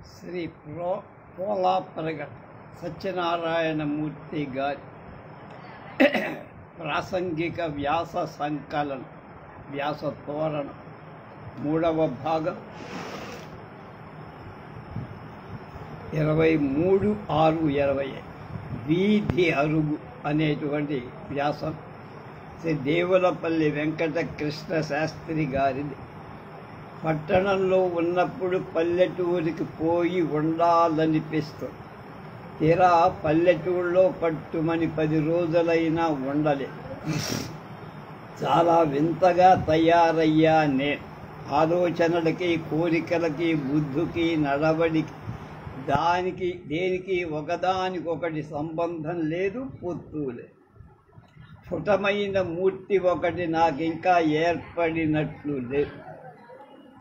శ్రీ పోలాపరగ సత్యనారాయణమూర్తి గారి ప్రాసంగిక వ్యాస సంకలనం వ్యాస తోరణ 3వ భాగం 23/6/20 వీధి అరుగు అనేటువంటి వ్యాసం శ్రీ దేవులపల్లి వెంకటకృష్ణ శాస్త్రి గారిది. పట్టణంలో ఉన్నప్పుడు పల్లెటూరికి పోయి ఉండాలనిపిస్తుంది. తీరా పల్లెటూరులో పట్టుమని 10 రోజులైనా ఉండలే. చాలా వింతగా తయారయ్యా నేను. ఆలోచనలకి, కోరికలకి, బుద్ధికి, నడవడికి, దేనికి ఒకదానికొకటి సంబంధం లేదు, పొత్తు లేదు. స్ఫుటమైన మూర్తి ఒకటి నాకు ఇంకా ఏర్పడినట్లు లేదు.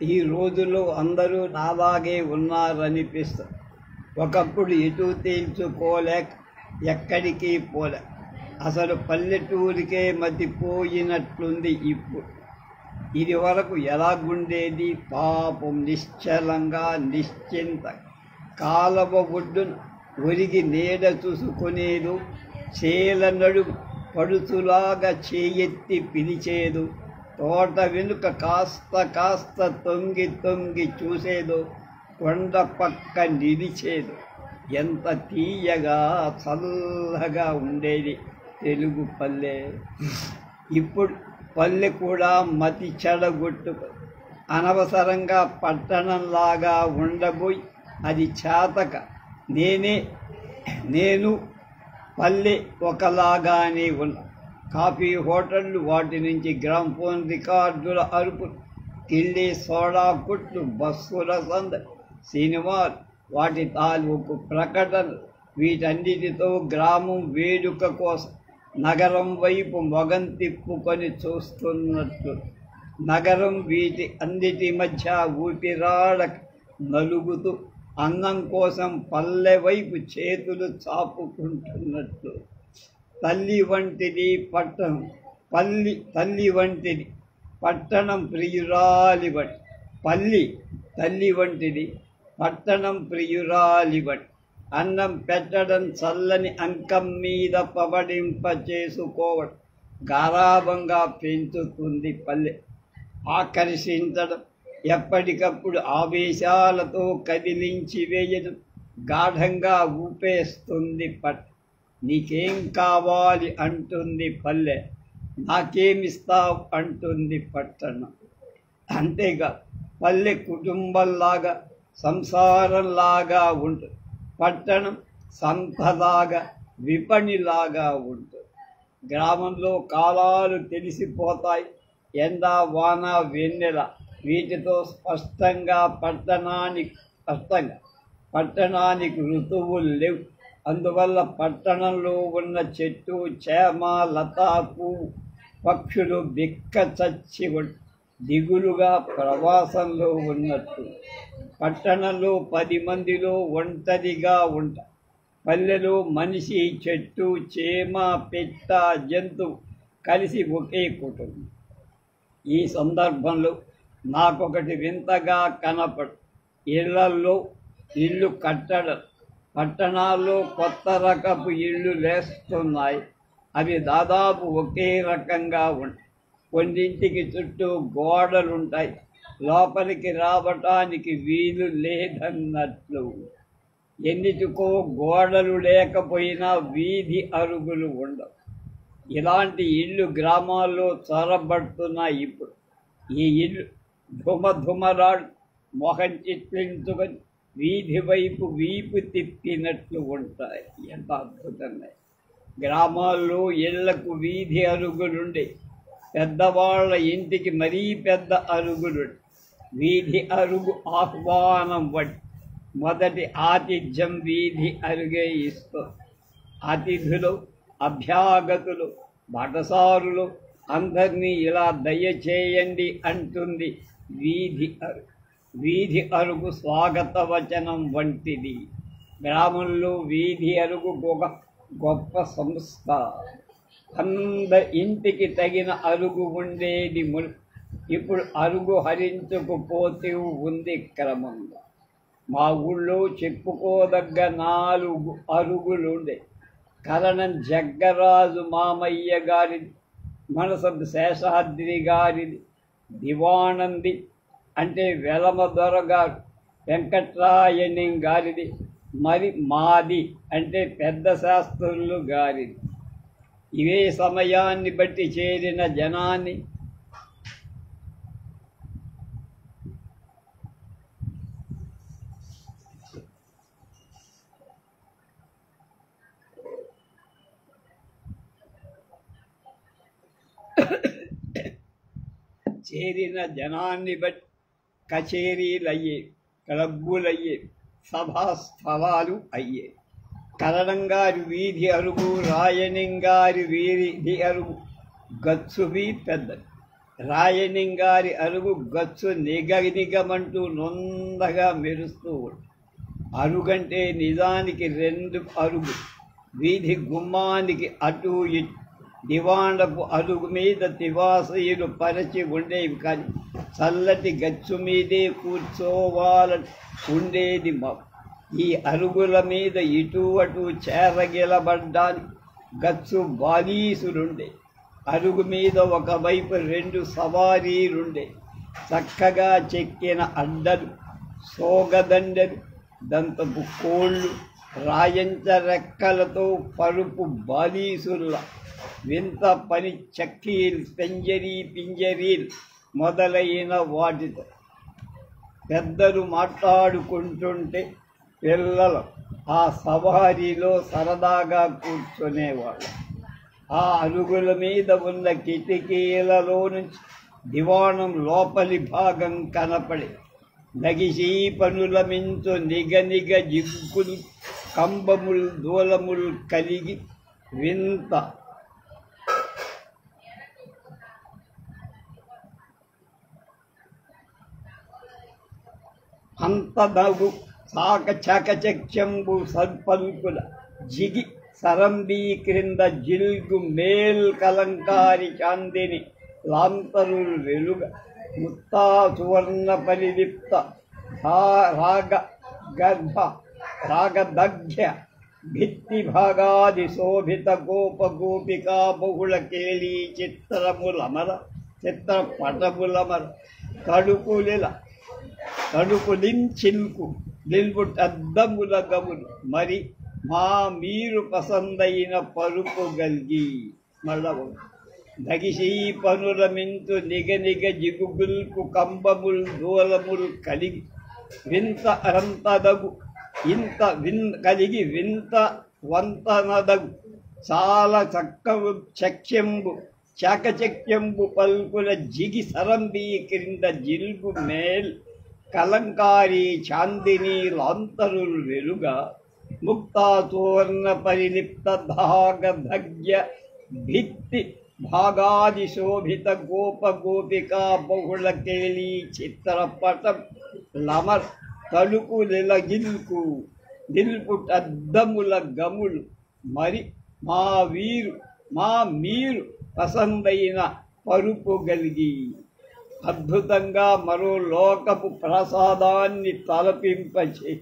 ఈ రోజుల్లో అందరూ నాలాగే ఉన్నారనిపిస్తుంది. ఒకప్పుడు ఎటు తేల్చుకోలేక ఎక్కడికి పోలే. అసలు పల్లెటూరికే మతిపోయినట్లుంది ఇప్పుడు. ఇది వరకు ఎలాగుండేది? పాపం నిశ్చలంగా, నిశ్చింత కాలవ ఒడ్డున ఒరిగి నీడ చూసుకునేదు, చేల నడుము పడుచులాగా చేయెత్తి పిలిచేదు, తోట వెనుక కాస్త తొంగి చూసేదో, కొండ పక్క నిలిచేదు. ఎంత తీయగా చల్లగా ఉండేది తెలుగు పల్లె. ఇప్పుడు పల్లె కూడా మతి చెడగొట్టుకు అనవసరంగా పట్టణంలాగా ఉండబోయి అది చేతక నేను పల్లె ఒకలాగానే ఉన్నా. కాఫీ హోటళ్ళు, వాటి నుంచి గ్రామ్ఫోన్ రికార్డుల అరుపులు, కిళ్ళి సోడా కొట్లు, బస్సుల సందడి, సినిమాలు, వాటి తాలూకు ప్రకటనలు, వీటన్నిటితో గ్రామం వేడుక కోసం నగరం వైపు మొగం తిప్పుకొని చూస్తున్నట్లు. నగరం వీటి అన్నిటి మధ్య ఊపిరాడక నలుగుతూ అన్నం కోసం పల్లె వైపు చేతులు చాపుకుంటున్నట్లు. తల్లి వంటిది పట్టణం, తల్లి వంటిది పట్టణం ప్రియురాలిబడి. తల్లి వంటిది పట్టణం ప్రియురాలిబడి. అన్నం పెట్టడం, చల్లని అంకం మీద పవడింప చేసుకోవడం, గారాబంగా పెంచుతుంది పల్లె. ఆకర్షించడం, ఎప్పటికప్పుడు ఆవేశాలతో కదిలించి వేయడం, గాఢంగా ఊపేస్తుంది పట్టణం. నీకేం కావాలి అంటుంది పల్లె, నాకేమిస్తావు అంటుంది పట్టణం. అంతేగా పల్లె కుటుంబంలాగా, సంసారంలాగా ఉంటుంది. పట్టణం సంతలాగా, విపణిలాగా ఉంటుంది. గ్రామంలో కాలాలు తెలిసిపోతాయి. ఎండ, వాన, వెన్నెల, వీటితో స్పష్టంగా పట్టణానికి ఋతువులు లేవు. అందువల్ల పట్టణంలో ఉన్న చెట్టు, చేమ, లతా, పువ్వు, పక్షులు బిక్క చచ్చి దిగులుగా ప్రవాసంలో ఉన్నట్టు. పట్టణంలో 10 మందిలో ఒంటరిగా ఉంటారు. పల్లెలో మనిషి, చెట్టు, చేమ, పెట్ట, జంతువు కలిసి ఒకే కుటుంబం. ఈ సందర్భంలో నాకొకటి వింతగా కనపడు. ఇళ్ళు కట్టడం. పట్టణాల్లో కొత్త రకపు ఇళ్ళు లేస్తున్నాయి. అవి దాదాపు ఒకే రకంగా ఉంటాయి. కొన్నింటికి చుట్టూ గోడలుంటాయి, లోపలికి రావటానికి వీలు లేదన్నట్లు. ఎన్నిటికో గోడలు లేకపోయినా వీధి అరుగులు ఉండవు. ఇలాంటి ఇళ్ళు గ్రామాల్లో చొరబడుతున్నాయి ఇప్పుడు. ఈ ఇళ్ళు ధుమధుమరాడు మొహం చిట్లించుకొని వీధి వైపు వీపు తిప్పినట్లు ఉంటాయి. ఎంత అద్భుతంగా! గ్రామాల్లో ఇళ్లకు వీధి అరుగులుండే. పెద్దవాళ్ళ ఇంటికి మరీ పెద్ద అరుగులు. వీధి అరుగు ఆహ్వానం వంటి మొదటి ఆతిథ్యం వీధి అరుగే ఇస్తుంది. అతిథులు, అభ్యాగతులు, బాటసారులు అందరినీ ఇలా దయచేయండి అంటుంది వీధి అరుగు. వీధి అరుగు స్వాగత వచనం వంటిది. గ్రామంలో వీధి అరుగు గొప్ప సంస్థ. ఇంటికి తగిన అరుగు ఉండేది. ఇప్పుడు అరుగు హరించుకుపోతూ ఉంది క్రమంగా. మా ఊళ్ళో చెప్పుకోదగ్గ 4 అరుగులుండే. కరణం జగ్గరాజు మామయ్య గారిది, మనసబ్ శేషాద్రి గారిది, దివానంది అంటే వెలమదొర గారు వెంకట్రాయణి గారిది, మరి మాది అంటే పెద్ద శాస్త్రులు గారిది. ఇవే సమయాన్ని బట్టి చేరిన జనాన్ని బట్టి కచేరీలయ్యే, క్లబ్బులయ్యే, సభాస్థలాలు అయ్యే. కరణంగారి వీధి అరుగు, రాయణింగారి వీధి అరుగు గచ్చువి పెద్దది. రాయణింగారి అరుగు గచ్చు నిగనిగమంటూ నొందగా మెరుస్తూ ఉంటుంది. అరుగంటే నిజానికి 2 అరుగు, వీధి గుమ్మానికి అటు ఇటు. దివాణపు అరుగు మీద తివాసీలు పరచి ఉండేవి, కానీ చల్లటి గచ్చు మీదే కూర్చోవాలని ఉండేది మాకు. ఈ అరుగుల మీద ఇటు అటు చేరగిలబడ్డానికి గచ్చు బాలీసులుండే. అరుగు మీద ఒకవైపు 2 సవారీలుండే. చక్కగా చెక్కిన అడ్డలు, సోగదండలు, దంతపు కోళ్ళు, రాయంచ రెక్కలతో పరుపు బాలీసుల్లా వింత పని చక్కీలు, పింజరీలు మొదలైన వాటితో. పెద్దలు మాట్లాడుకుంటుంటే పిల్లలు ఆ సవారీలో సరదాగా కూర్చునేవాళ్ళు. ఆ అరుగుల మీద ఉన్న కిటికీలలో నుంచి దివాణం లోపలి భాగం కనపడి, నగిసీ పనుల మించు నిగనిగ జిగ్గులు, కంబములు, దూలములు కలిగి వింత అంతదగు చాకచక్యంబు సల్పల్పుల జిగి సరంబీ క్రింద జిల్గు మేల్ కలంకారి చాందిని లాంతరులు వెలుగ ముత్తా సువర్ణ పరిలిప్త రాగదగ్ధ్య భిత్తి భాగాది శోభిత గోప గోపికా బహుళ కేళీ చిత్రపటములమర తడుపులించిల్కు నిల్బుటద్దముల గములు మరి మా మీరు పసందైన పరుపు గల్గి మళ్ళవు దగిసీ పనుల మింతు నిగనిగ జిగుగుల్కు కంబముల్ దూలముల్ కలిగి వింత అరంతదగు కలిగి వింత వంతనదగు చాలా చాకచక్యంబు పల్పుల జిగి సరంబీ క్రింద జిల్గు మేల్ కలంకారీ చాందిని లాంతరులు వెలుగా ముక్తా సువర్ణ పరిలిప్త ధాగధగ్య భిత్తి భాగాది శోభిత గోప గోపికా బహుళ కేళీ చిత్రపటం లమర్ తలుపు నిలగిల్కు నిల్పుటద్దముల గములు మరి మా మీరు పసందైన పరుపు గలిగి. అద్భుతంగా మరో లోకపు ప్రసాదాన్ని తలపింపచే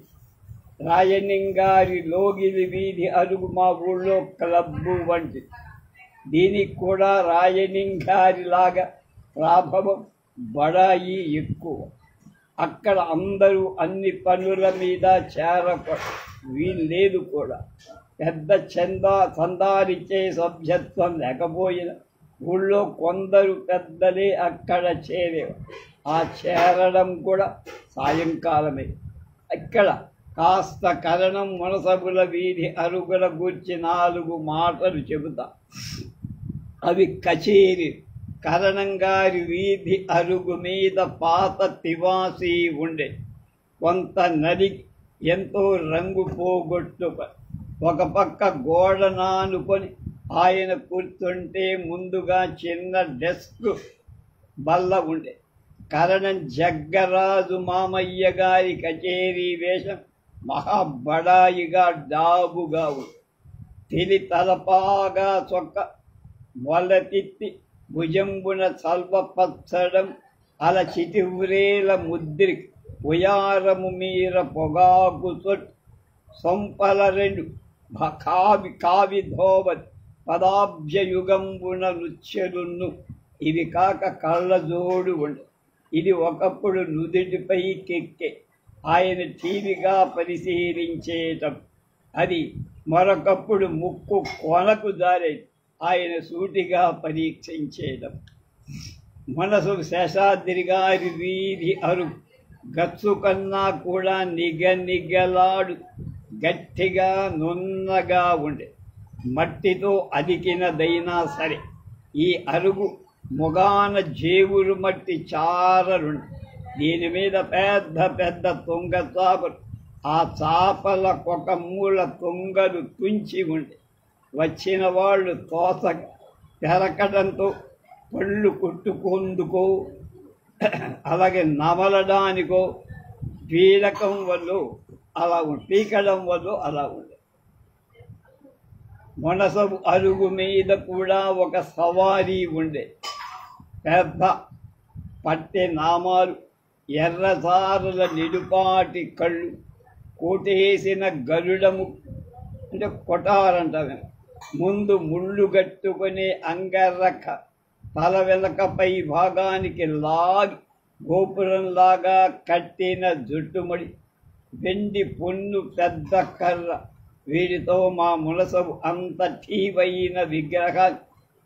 రాయణింగారి లోగిలి వీధి అరుగు మా ఊళ్ళో క్లబ్బు వంటి. దీనికి కూడా రాయణింగారిలాగా ప్రాభవం బడాయి ఎక్కువ. అక్కడ అందరూ అన్ని పనుల మీద వీల్లేదు కూడా. పెద్ద చందాలిచ్చే సభ్యత్వం లేకపోయినా ఊళ్ళో కొందరు పెద్దలే అక్కడ చేరేవారు. ఆ చేరడం కూడా సాయంకాలమే. ఇక్కడ కాస్త కరణం మునసబుల వీధి అరుగుల గూర్చి 4 మాటలు చెబుతా. అవి కచేరీ. కరణంగారి వీధి అరుగు మీద పాత తివాసీ ఉండే. కొంత నది ఎంతో రంగు పోగొట్టుక ఒక పక్క గోడ నానుకొని ఆయన కూర్చుంటే ముందుగా చిన్న డెస్క్ బల్ల ఉండే. కరణం జగ్గరాజు మామయ్య గారి కచేరీ వేషం మహాబడాయిగా డాబుగా ఉంది. తిలి తలపాగా చొక్క మొలతిత్తి భుజంబున చల్వ పచ్చడం అల చితివ్రేల ఉయారము మీర పొగాకు చొట్టు సొంపల రెండు కావి ధోవతి పదాబ్జయుగంబున నృత్యలున్ను. ఇవి కాక కళ్ళజోడు ఉండే. ఇది ఒకప్పుడు నుదిటిపై కెక్కే ఆయన టీవీగా పరిశీలించేటం. అది మరొకప్పుడు ముక్కు కొనకు జారే ఆయన సూటిగా పరీక్షించేయడం. మనసు శేషాద్రి గారి వీధి అరుగు గచ్చు కన్నా కూడా నిగనిగలాడు గట్టిగా నున్నగా ఉండే. మట్టితో అదికినదైనా సరే ఈ అరుగు మొగాన జేవురు మట్టి చారలుండే. దీని మీద పెద్ద పెద్ద తుంగ చాపలు, ఆ చాపలకొక మూల తుంగలు తుంచి ఉండే. వచ్చిన వాళ్ళు తోసగా పెరకడంతో పళ్ళు కొట్టుకుందుకో అలాగే నమలడానికో పీడకం వల్ల పీకడం వల్ల అలా ఉండే. మనసపు అరుగు మీద కూడా ఒక సవారీ ఉండే. పెద్ద పట్టె నామాలు, ఎర్రసారుల నిడుపాటి కళ్ళు, కోటేసిన గరుడము అంటే కొటారంటారు. ముందు ముళ్ళు గట్టుకునే అంగరక తల వెలకపై భాగానికి లాగి గోపురంలాగా కట్టిన జుట్టుముడి, వెండి పొన్ను పెద్ద కర్ర. వీటితో మా మునసబు అంత ఠీవైన విగ్రహాలు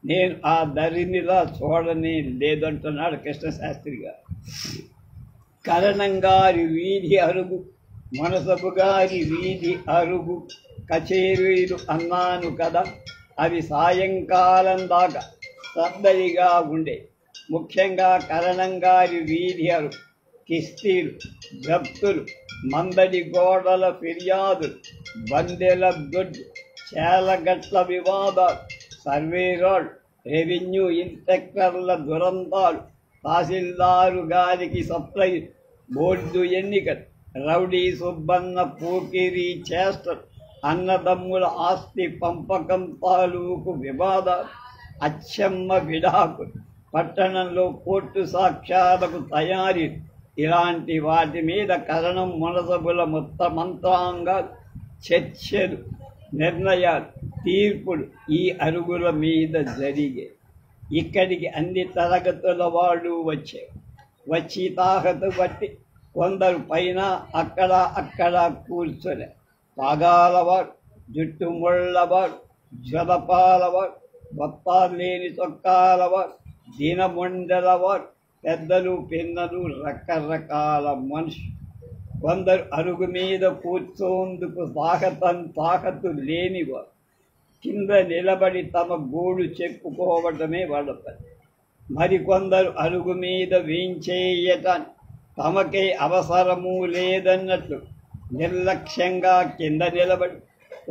నేను ఆ ధరినిలా చూడనే లేదంటున్నాడు కృష్ణశాస్త్రి గారు. కరణం గారి వీధి అరుగు, మనసబు గారి వీధి అరుగు కచేరీలు అన్నాను కదా, అవి సాయంకాలం దాకా సందడిగా ఉండే. ముఖ్యంగా కరణం గారి వీధి అరుగు కిస్తీలు, జప్తులు, మందడి గోడల ఫిర్యాదులు, బందెల దొడ్డు, చేలగట్ల వివాదాలు, సర్వేరాళ్ళు, రెవెన్యూ ఇన్స్పెక్టర్ల దురంతాలు, తహసీల్దారు గారికి సప్లై, బోర్డు ఎన్నికలు, రౌడీ సుబ్బన్న పోకిరీ చేష్టలు, అన్నదమ్ముల ఆస్తి పంపకం తాలూకు వివాదాలు, అచ్చమ్మ విడాకులు, పట్టణంలో కోర్టు సాక్ష్యాలకు తయారీ, ఇలాంటి వాటి మీద కరణం మునసబుల మంత్రాంగాలు, చర్చలు, నిర్ణయాలు, తీర్పులు ఈ అరుగుల మీద జరిగే. ఇక్కడికి అన్ని తరగతుల వాళ్ళు వచ్చి తాహతు బట్టి కొందరు పైన అక్కడ కూర్చొని, పాగాలవారు, జుట్టు ముళ్ళవారు, జలపాలవారు, బొత్తాలు లేని చొక్కాలవారు, దినముండలవారు, పెద్దలు పిన్నలు, రకరకాల మనుషులు. కొందరు అరుగు మీద కూర్చోందుకు తాకతు లేనివారు కింద నిలబడి తమ గోడు చెప్పుకోవటమే వాళ్ళ పని. మరికొందరు అరుగు మీద వేంచేయటాన్ని తమకే అవసరము లేదన్నట్లు నిర్లక్ష్యంగా కింద నిలబడి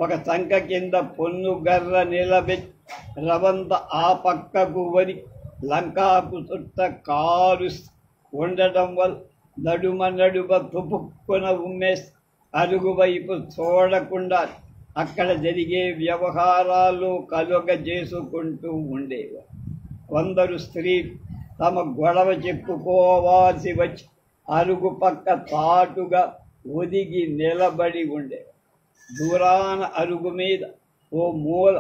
ఒక చంక కింద పొన్ను గర్ర నిలబెట్టి రవంత ఆ పక్కకు వరి లంకాకు చుట్ట కారు ఉండటం వల్ల నడుమ తుపుక్కున ఉమ్మేసి అరుగు వైపు చూడకుండా అక్కడ జరిగే వ్యవహారాలు కలుగజేసుకుంటూ ఉండేవారు. కొందరు స్త్రీలు తమ గొడవ చెప్పుకోవాల్సి వచ్చి అరుగు పక్క తాటుగా ఒదిగి నిలబడి ఉండేవారు. దూరాన అరుగు మీద ఓ మూల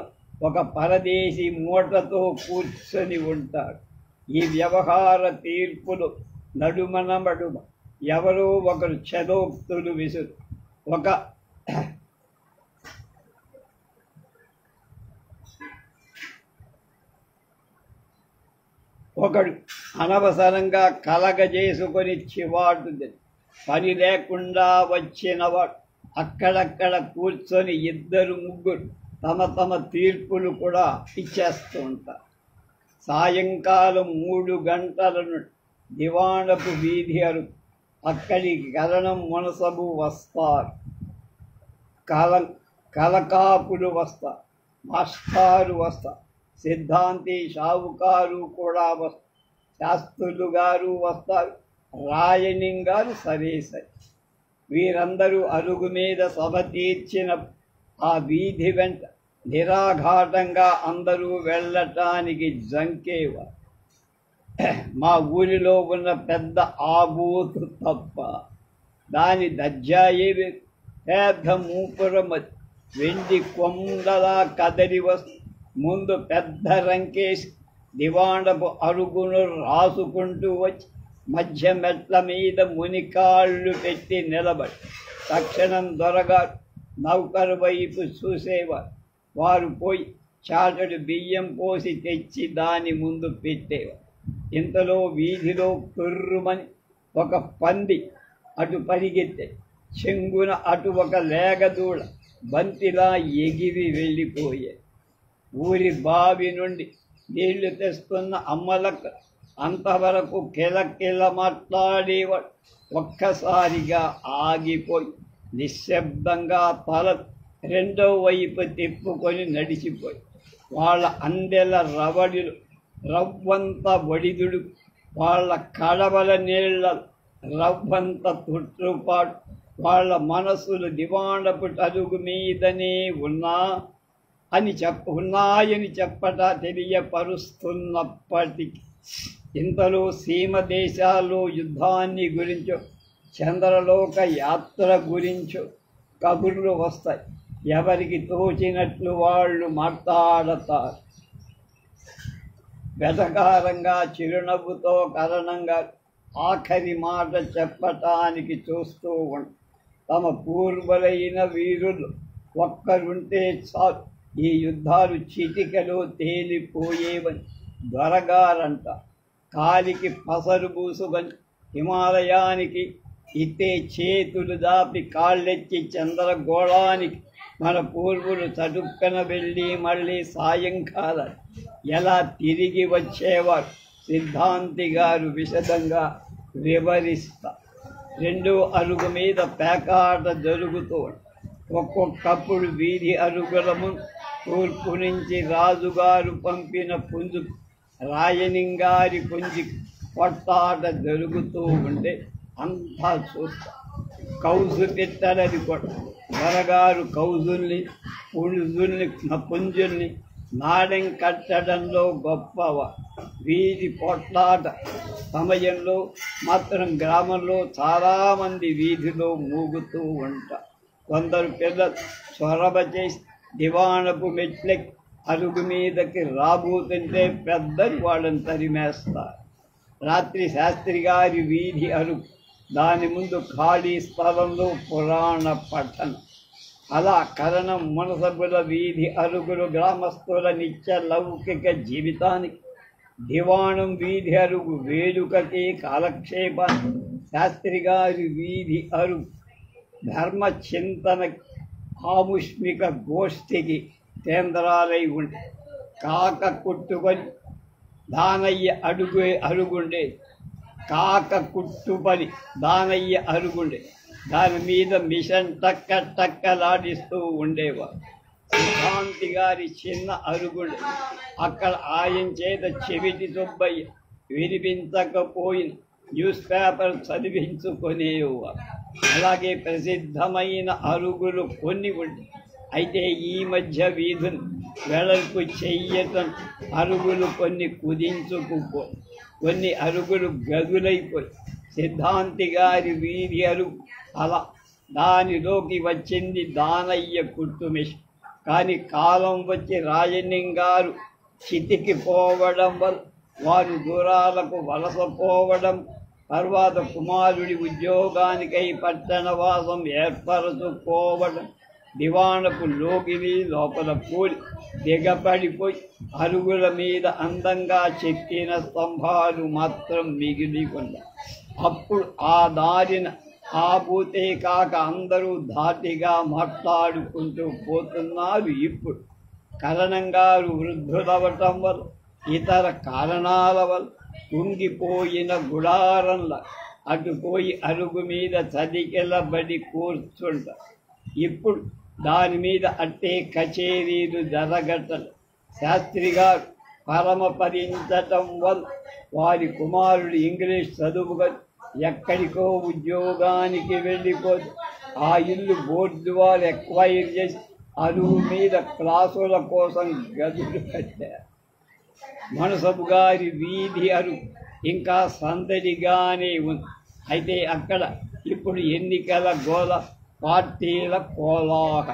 ఒక పరదేశీ మూటతో కూర్చొని ఉంటాడు. ఈ వ్యవహార తీర్పులు నడుమ ఎవరో ఒకరు చదోక్తులు విసురు. ఒకడు అనవసరంగా కలగజేసుకొని చివాటు పని లేకుండా వచ్చినవాడు అక్కడక్కడ కూర్చొని ఇద్దరు ముగ్గురు తమ తీర్పులు కూడా ఇచ్చేస్తూ ఉంటారు. సాయంకాలం 3 గంటలను దివాణపు వీధి అరుగు, అక్కడికి కరణం మునసబు వస్తారు, కలకాపులు వస్తారు, మాస్టారు వస్తారు, సిద్ధాంతి షావుకారు కూడా వస్తారు, శాస్త్రులు గారు వస్తారు, రాయణిం గారు సరే. వీరందరూ అరుగు మీద సభ తీర్చిన ఆ వీధి వెంట నిరాఘాటంగా అందరూ వెళ్ళటానికి జంకేవారు. మా ఊరిలో ఉన్న పెద్ద ఆబూతు తప్ప దాని దర్జాయే వేరు. పెద్ద మూపురం అది, వెండి కొండలా కదలి వస్తు ముందు పెద్ద రంకేసి దివాణపు అరుగును రాసుకుంటూ వచ్చి మధ్య మెట్ల మీద మునికాళ్ళు పెట్టి నిలబడి తక్షణం దొరగారు నౌకరు వైపు చూసేవారు. వారు పోయి చాటడు బియ్యం పోసి తెచ్చి దాని ముందు పెట్టేవారు. ఇంతలో వీధిలో కుర్రుమని ఒక పంది అటు పరిగెత్తే, చెంగున అటు ఒక లేగదూడ బంతిలా ఎగిరి వెళ్ళిపోయే. ఊరి బావి నుండి నీళ్లు తెస్తున్న అమ్మలకు అంతవరకు కిలకిల మాట్లాడేవాడు ఒక్కసారిగా ఆగిపోయి నిశ్శబ్దంగా తల రెండో వైపు తిప్పుకొని నడిచిపోయి వాళ్ళ అందెల రవడిలు రవ్వంత ఒడిదుడు, వాళ్ళ కడవల నీళ్ల రవ్వంత తుట్టుపాటు, వాళ్ళ మనసులు దివాణపు అడుగు మీదనే ఉన్నాయని చెప్పట తెలియపరుస్తున్నప్పటికీ ఇంతలో సీమ దేశాల్లో యుద్ధాన్ని గురించో చంద్రలోక యాత్ర గురించో కబుర్లు వస్తాయి. ఎవరికి తోచినట్లు వాళ్ళు మాట్లాడతారు. వెటకారంగా చిరునవ్వుతో కరణంగా ఆఖరి మాట చెప్పటానికి చూస్తూ తమ పూర్వులైన వీరులు ఒక్కరుంటే చాలు ఈ యుద్ధాలు చిటికలో తేలిపోయేవని దొరగారంట. కాలికి పసరు పూసుకొని హిమాలయానికి ఇట్టే చేతులు దాపి కాళ్ళెచ్చి చంద్రగోళానికి మన పూర్వులు చటుక్కన వెళ్ళి మళ్ళీ సాయంకాలం ఎలా తిరిగి వచ్చేవారు సిద్ధాంతి గారు విశదంగా వివరిస్తారు. రెండో అరుగు మీద పేకాట జరుగుతూ ఒక్కొక్కప్పుడు వీధి అరుగుల తూర్పు నుంచి రాజుగారు పంపిన పుంజు రాయనింగారి పుంజి కొట్టాట జరుగుతూ ఉంటే అంతా చూస్తా. కౌజు పెట్టాలని త్వరగారు కౌజుల్ని పుంజుల్ని నాడెం కట్టడంలో గొప్పవ. వీధి పొట్లాట సమయంలో మాత్రం గ్రామంలో చాలామంది వీధిలో మూగుతూ ఉంటారు. కొందరు పిల్లలు చొరవ చేసి దివాణపు మెట్లెక్కి అరుగు మీదకి రాబోతుంటే పెద్దలు వాళ్ళని తరిమేస్తారు. రాత్రి శాస్త్రి గారి వీధి అరుగు, దాని ముందు ఖాళీ స్థలంలో పురాణ పఠనం. అలా కరణం మునసబుల వీధి అరుగులు గ్రామస్తుల నిత్య లౌకిక జీవితానికి, దివాణం వీధి అరుగు వేడుకకి కాలక్షేపానికి, శాస్త్రి గారి వీధి అరుగు ధర్మ చింతన ఆముష్మిక గోష్ఠికి కేంద్రాలై ఉండి కాక కుట్టుకొని దానయ్య అరుగుండే కాక కుట్టుపని దానయ్య అరుగుండే దాని మీద మిషన్ టక్కలాడిస్తూ ఉండేవారు. సిద్ధాంతి గారి చిన్న అరుగుండే అక్కడ ఆయన చేత చెవిటి సుబ్బయ్య వినిపించకపోయిన న్యూస్ పేపర్ చదివించుకునేవారు. అలాగే ప్రసిద్ధమైన అరుగులు కొన్ని ఉండే, అయితే ఈ మధ్య వీధులు వెడల్పు చెయ్యటం అరుగులు కొన్ని కుదించుకుపోయి కొన్ని అరుగులు గదులైపోయి సిద్ధాంతి గారి వీధి అరుగు అలా దానిలోకి వచ్చింది దానయ్య కుట్టు మిషన్. కానీ కాలం వచ్చి రాజనింగారు చితికిపోవడం వల్ల వారు దూరాలకు వలసపోవడం, తర్వాత కుమారుడి ఉద్యోగానికై పట్టణవాసం ఏర్పరచుకోవడం, దివాణపు లోగిలి లోపల కూలి దిగపడిపోయి అరుగుల మీద అందంగా చెక్కిన స్తంభాలు మాత్రం మిగిలి ఉన్నాయి. అప్పుడు ఆ దారిన ఆబూతే కాక అందరూ ధాటిగా మాట్లాడుకుంటూ పోతున్నారు. ఇప్పుడు కరణంగారు వృద్ధులవటం వల్ల ఇతర కారణాల వల్ల కుంగిపోయిన గుడారంలా అటుపోయి అరుగు మీద చదికెలబడి కూర్చుంటారు. ఇప్పుడు దాని మీద అట్టే కచేరీలు జరగటం. శాస్త్రి గారు పరమపరించటం వల్ల వారి కుమారుడు ఇంగ్లీష్ చదువుగా ఎక్కడికో ఉద్యోగానికి వెళ్ళిపోతే ఆ ఇల్లు బోర్డు వారు ఎక్వైర్ చేసి అరుగు మీద క్లాసుల కోసం గదులు కట్టారు. మనసబు గారి వీధి అరుగు ఇంకా సందడిగానే ఉంది. అయితే అక్కడ ఇప్పుడు ఇప్పుడు ఎన్నికల గోల, పార్టీల కోలాహ,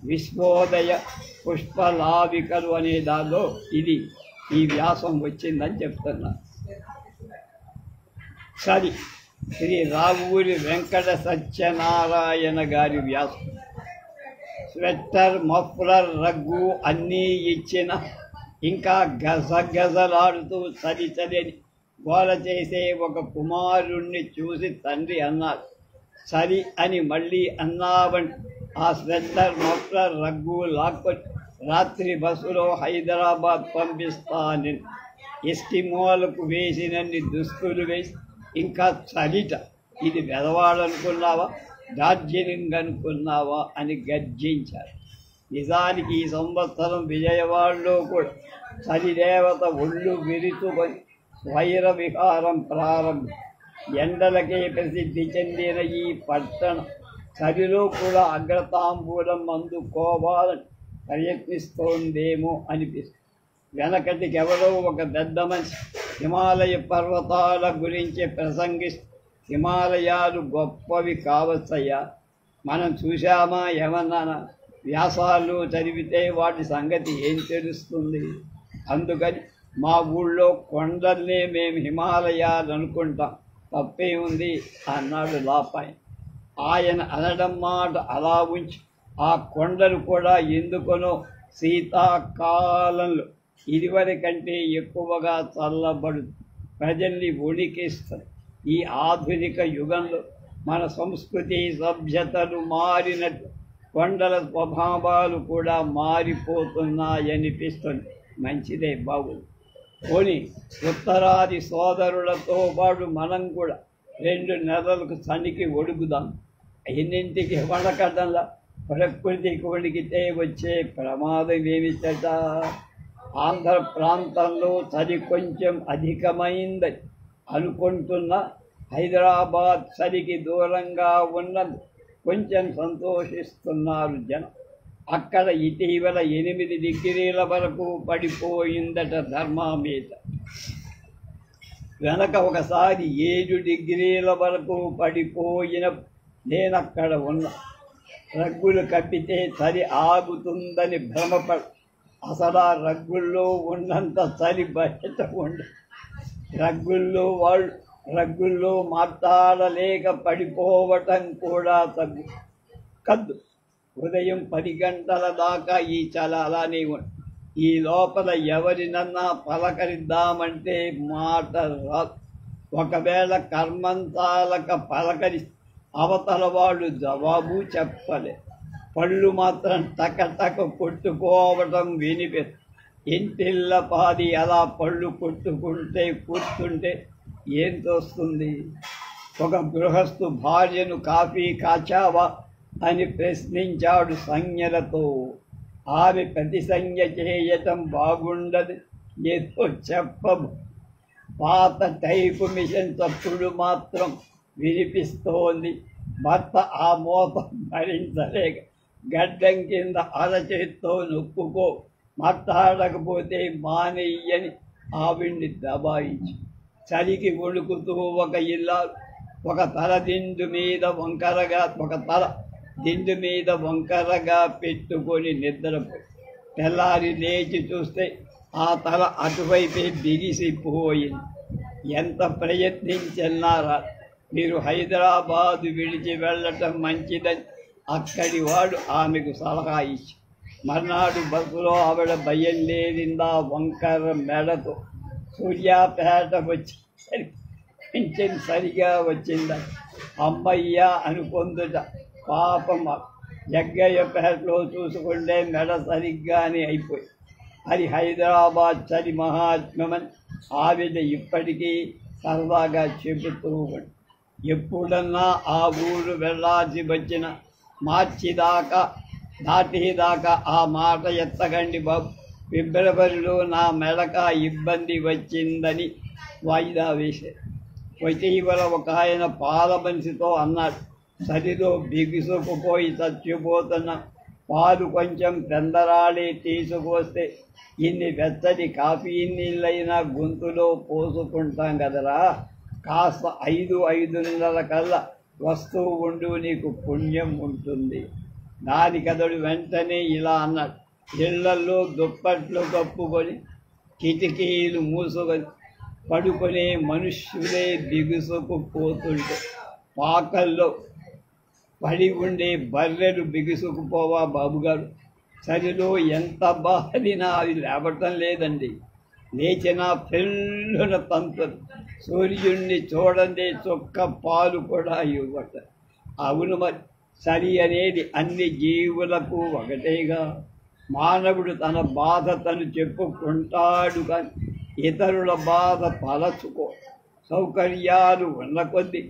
విశ్వోదయ పుష్పలావికలు అనే దానిలో ఈ వ్యాసం వచ్చిందని చెప్తున్నా. సరి శ్రీ రావూరి వెంకట సత్యనారాయణ గారి వ్యాసం. స్వెట్టర్, మఫ్లర్, రగ్గు అన్నీ ఇచ్చిన, ఇంకా గజగజలాడుతూ చలిచలిని గోల చేసే ఒక కుమారుణ్ణి చూసి తండ్రి అన్నాడు. సరి అని మళ్ళీ అన్నావంటే ఆ స్వెట్టర్, మఫ్లర్, రగ్గు లాక్కొని రాత్రి బస్సులో హైదరాబాద్ పంపిస్తాను. ఎస్టిమోలకు వేసినన్ని దుస్తులు వేసి, ఇంకా చలిట, ఇది వెదవాడనుకున్నావా, డార్జిలింగ్ అనుకున్నావా అని గర్జించారు. నిజానికి ఈ సంవత్సరం విజయవాడలో కూడా చలిదేవత ఒళ్ళు విరుచుకొని స్వైర విహారం ప్రారంభం. ఎండలకే ప్రసిద్ధి చెందిన ఈ పట్టణం చలిలో కూడా అగ్రతాంబూలం అందుకోవాలని ప్రయత్నిస్తోందేమో అనిపిస్తుంది. వెనకటికి ఎవరో ఒక పెద్ద మనిషి హిమాలయ పర్వతాల గురించి ప్రసంగిస్తూ, హిమాలయాలు గొప్పవి కావచ్చయ్యా, మనం చూశామా ఏమన్నానా, వ్యాసాలు చదివితే వాటి సంగతి ఏం తెలుస్తుంది, అందుకని మా ఊళ్ళో కొండల్నే మేము హిమాలయాలు అనుకుంటాం, తప్పే ఉంది అన్నాడు లాపాయ్. ఆయన అనడం మాట అలా ఉంచి, ఆ కొండలు కూడా ఎందుకనో శీతాకాలంలో ఇదివరకంటే ఎక్కువగా చల్లబడు ప్రజల్ని వణికిస్తాయి. ఈ ఆధునిక యుగంలో మన సంస్కృతి సభ్యతలు మారినట్టు కొండల స్వభావాలు కూడా మారిపోతున్నాయనిపిస్తుంది. మంచిదే, బాగుంది. పోనీ ఉత్తరాది సోదరులతో పాటు మనం కూడా 2 నెలలకు చనికి ఒడుగుదాం. ఎన్నింటికి వణకడంలా ప్రకృతికి వణికితే వచ్చే ప్రమాదం ఏమిటట. ఆంధ్ర ప్రాంతంలో చలి కొంచెం అధికమైందని అనుకుంటున్న హైదరాబాద్ చలికి దూరంగా ఉన్నది కొంచెం సంతోషిస్తున్నారు జనం. అక్కడ ఇటీవల 8 డిగ్రీల వరకు పడిపోయిందట థర్మామీటర్. వెనక ఒకసారి 7 డిగ్రీల వరకు పడిపోయిన నేనక్కడ ఉన్నా. రగ్గులు కప్పితే చలి ఆగుతుందని భ్రమపడ, అసలు ఆ రగ్గుల్లో ఉన్నంత చలి బయట ఉండ. రగ్గుల్లో మాట్లాడలేక పడిపోవటం కూడా కద్దు. ఉదయం 10 గంటల దాకా ఈ చలి అలానే ఉంది. ఈ లోపల ఎవరినన్నా పలకరిద్దామంటే మాట రాదు. ఒకవేళ కర్మంతాలక పలకరి అవతల వాళ్ళు జవాబు చెప్పలే. పళ్ళు మాత్రం టకటక కొట్టుకోవటం వినిపి, ఇంటిళ్ళ పాది అలా పళ్ళు కొట్టుకుంటే కూర్చుంటే ఏం తోస్తుంది. ఒక గృహస్థు భార్యను కాఫీ కాచావా అని ప్రశ్నించాడు సంజ్ఞలతో. ఆమె ప్రతి సంజ్ఞ చేయటం బాగుండదు, ఏదో చెప్పబు. పాత టైపు మిషన్ తప్పుడు మాత్రం వినిపిస్తోంది. భర్త ఆ మోతం భరించలేక గడ్డం కింద అరచేత్తో నొక్కుకో, మాట్లాడకపోతే మానేయ్యని ఆవిడ్ని దబాయించి, చలికి వణుకుతూ ఒక ఇల్లాలు ఒక తల దిండు మీద వంకరగా పెట్టుకొని నిద్రపోయి తెల్లారి లేచి చూస్తే ఆ తల అటువైపే బిగిసిపోయింది. ఎంత ప్రయత్నించన్నారా, మీరు హైదరాబాదు విడిచి వెళ్ళటం మంచిదని అక్కడి వాడు ఆమెకు సలహా ఇచ్చి, మర్నాడు బస్సులో ఆవిడ బయలుదేరిందా వంకర మెడతో. సూర్యాపేట వచ్చి కొంచెం సరిగా వచ్చిందని అమ్మయ్య అనుకుందుట. పాపం జగ్గయ్యపేటలో చూసుకుంటే మెడ సరిగ్గానే అయిపోయి. అది హైదరాబాద్ చలి మహాత్మ్యమని ఆవిడ ఇప్పటికీ సరదాగా చెబుతూ ఉంది. ఎప్పుడన్నా ఆ ఊరు వెళ్ళాల్సి వచ్చిన మార్చి దాటేదాకా ఆ మాట ఎత్తకండి బాబు, ఫిబ్రవరిలో నా మెడక ఇబ్బంది వచ్చిందని వాయిదా వేశారు. ఇటీవల ఒక ఆయన పాల మనిషితో అన్నాడు, చలిలో బిగుసుకుపోయి చచ్చిపోతున్న పాలు కొంచెం పెందరాళి తీసుకొస్తే ఇన్ని వెచ్చటి కాఫీ నీళ్ళైనా గొంతులో పోసుకుంటాం కదరా, కాస్త 5-5:30 కల్లా వస్తూ ఉండు, నీకు పుణ్యం ఉంటుంది. దానికతడు వెంటనే ఇలా అన్నాడు, ఇళ్లల్లో దుప్పట్లు కప్పుకొని కిటికీలు మూసుకొని పడుకునే మనుష్యులే బిగుసుకుపోతుంటే పాకల్లో పడి ఉండే బర్రెలు బిగుసుకుపోవా బాబుగారు? చలిలో ఎంత బాధినా అది లేవటం లేదండి. లేచిన పెళ్ళున తంతులు, సూర్యుడిని చూడండి చుక్క పాలు కూడా ఇవ్వట. అవును మరి, చలి అనేది అన్ని జీవులకు ఒకటేగా. మానవుడు తన బాధ తను చెప్పుకుంటాడు కానీ ఇతరుల బాధ తలచుకో. సౌకర్యాలు ఉన్న కొద్దీ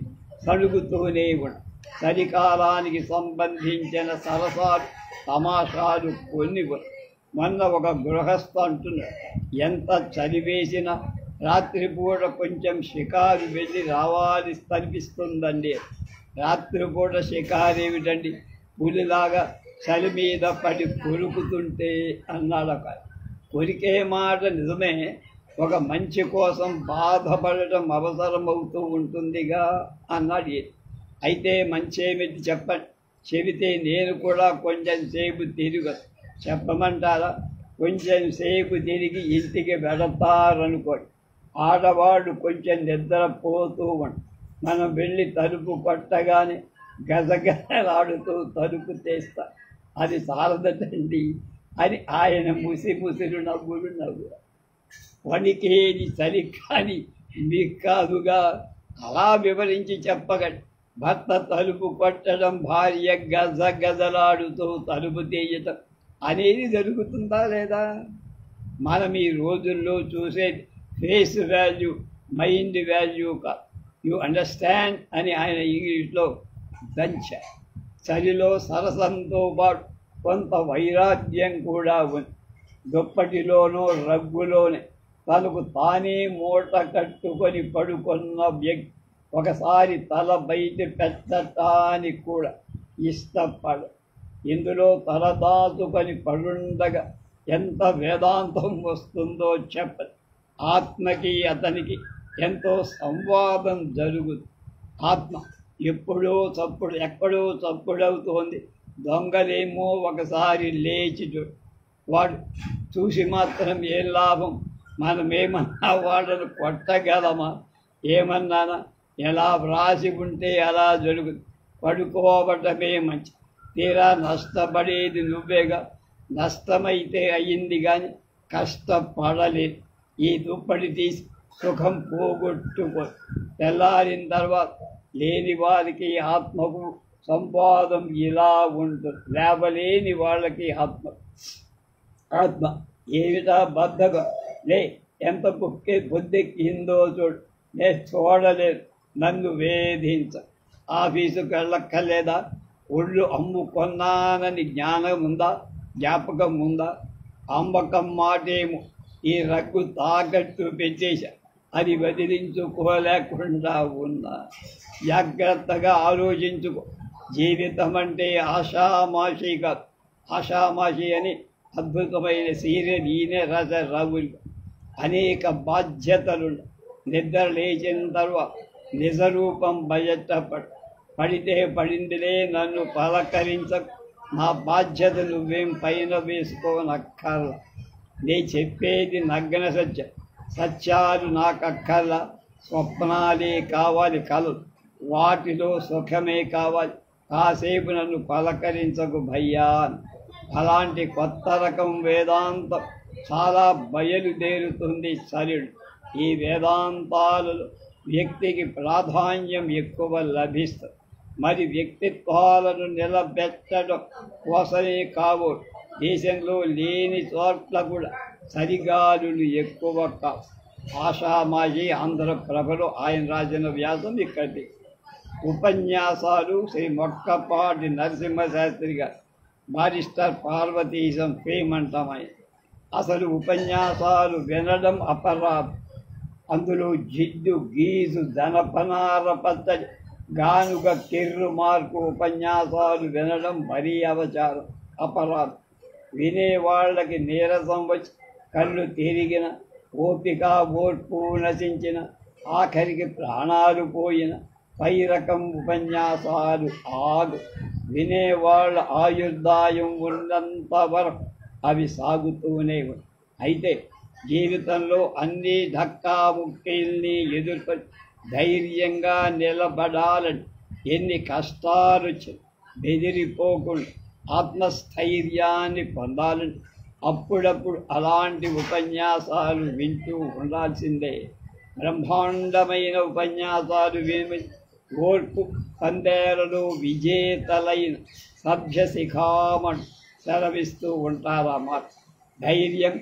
సడుగుతూనే ఉంటాడు. చలికాలానికి సంబంధించిన సరసాలు తమాషాలు కొన్ని. మొన్న ఒక గృహస్థ అంటున్నాడు, ఎంత చలి వేసినా రాత్రిపూట కొంచెం షికారు వెళ్ళి రావాలి కనిపిస్తుందండి. రాత్రిపూట షికారు ఏమిటండి, పులిలాగా చలి మీద పడి కొరుకుతుంటే అన్నాడు. కొరికే మాట నిజమే, ఒక మంచి కోసం బాధపడటం అవసరమవుతూ ఉంటుందిగా అన్నాడు. అయితే మంచి ఏమిటి చెప్పండి, చెబితే నేను కూడా కొంచెం సేపు తిరిగి చెప్పమంటారా? కొంచెం సేపు తిరిగి ఇంటికి వెళతారనుకోండి, ఆడవాడు కొంచెం నిద్రపోతూ ఉంటాడు. మనం వెళ్ళి తలుపు కొట్టగానే గజగజలాడుతూ తలుపు తీస్తా, అది సారదటండి అని ఆయన ముసిముసిరు నవ్వులు నవ్వు. వణికేది చలి కానీ మీకు కాదుగా. అలా వివరించి చెప్పగలడు. భర్త తలుపు కొట్టడం, భార్య గజగజలాడుతూ తలుపు తీయటం అనేది జరుగుతుందా లేదా? మనం ఈ రోజుల్లో చూసేది ఫేస్ వాల్యూ, మైండ్ వాల్యూ కాదు. యు అండర్స్టాండ్ అని ఆయన ఇంగ్లీష్లో దంచారు. చలిలో సరసంతో పాటు కొంత వైరాగ్యం కూడా ఉంది. దుప్పటిలోనో రగ్గులోనే తనకు తానే మూట కట్టుకొని పడుకున్న వ్యక్తి ఒకసారి తల బయట పెట్టడానికి కూడా ఇష్టపడ. ఇందులో తల దాచుకొని పడుండగా ఎంత వేదాంతం వస్తుందో చెప్పదు. ఆత్మకి అతనికి ఎంతో సంవాదం జరుగుతుంది. ఆత్మ ఎక్కడో చప్పుడవుతోంది. దొంగలేమో ఒకసారి లేచి వాడు చూసి మాత్రం ఏం లాభం? మనమేమన్నా వాళ్ళను కొట్టగలమా? ఏమన్నానా? ఎలా వ్రాసి ఉంటే అలా జరుగుతుంది. పడుకోవటమే మంచి. తీరా నష్టపడేది నువ్వేగా. నష్టమైతే అయ్యింది కానీ కష్టపడలేదు. ఈ దుప్పటి తీసి సుఖం పోగొట్టుకో. తెల్లారిన తర్వాత లేని వారికి ఆత్మకు సంపాదం ఇలా ఉంటుంది. లేవలేని వాళ్ళకి ఆత్మ ఏమిటా బద్ధకం. లే, ఎంత బుద్ధెక్కిందో చూడు. నేను చూడలేదు, నన్ను వేధించ. ఆఫీసుకు వెళ్ళక్కర్లేదా? ఒళ్ళు అమ్ముకొన్నానని జ్ఞాపకం ఉందా? అమ్మకం మాటేమో ఈ రగ్గు తాకట్టు పెట్టేశా, అది వదిలించుకోలేకుండా ఉన్నా. జాగ్రత్తగా ఆలోచించుకో. జీవితం అంటే ఆషామాషి కాదు. ఆషామాషి అని అద్భుతమైన సీరియల్ ఈయనే రాశారు రాహుల్. అనేక బాధ్యతలు. నిద్ర లేచిన తర్వాత నిజరూపం పడితే పడిందిలే, నన్ను పలకరించ, నా బాధ్యత నువ్వేం పైన వేసుకోనక్కర్లా. నే చెప్పేది నగ్న సత్యాలు నాకక్కర్లా. స్వప్నాలే కావాలి, కలలు, వాటిలో సుఖమే కావాలి. కాసేపు నన్ను పలకరించకు భయ్యా. అలాంటి కొత్త రకం వేదాంతం చాలా బయలుదేరుతుంది చలుడు. ఈ వేదాంతాలలో వ్యక్తికి ప్రాధాన్యం ఎక్కువ లభిస్తుంది. మరి వ్యక్తిత్వాలను నిలబెట్టడం కోసమే కావు, దేశంలో లేని చోట్ల కూడా చలిగాలులు ఎక్కువ కావు. ఆషామాషి ఆంధ్రప్రభలో ఆయన రాసిన వ్యాసం ఇక్కడి. ఉపన్యాసాలు శ్రీ మొక్కపాటి నరసింహశాస్త్రి గారు, బారిస్టర్ పార్వతీశం ఫేమంటామని. అసలు ఉపన్యాసాలు వినడం అపరాధం. అందులో జిడ్డు, గీజు, జనపనార పచ్చడి, గానుగ, కిర్రు మార్కు ఉపన్యాసాలు వినడం మరీ అవచారం, అపరాధం. వినేవాళ్ళకి నీరసం వచ్చి కళ్ళు తిరిగిన, ఓపిక ఓర్పు నశించిన, ఆఖరికి ప్రాణాలు పోయిన పై రకం ఉపన్యాసాలు ఆగు, వినేవాళ్ళ ఆయుర్దాయం ఉన్నంత వరకు అవి సాగుతూనే ఉంటాయి. అయితే జీవితంలో అన్ని ధక్కా ముక్కల్ని ఎదుర్కొని ధైర్యంగా నిలబడాలని, ఎన్ని కష్టాలు బెదిరిపోకుండా ఆత్మస్థైర్యాన్ని పొందాలని అప్పుడప్పుడు అలాంటి ఉపన్యాసాలు వింటూ ఉండాల్సిందే. బ్రహ్మాండమైన ఉపన్యాసాలు విని ఓర్పు పందేలలో విజేతలైన సభ్యశిఖామణి సెలవిస్తూ ఉంటారన్నమాట. ధైర్యం,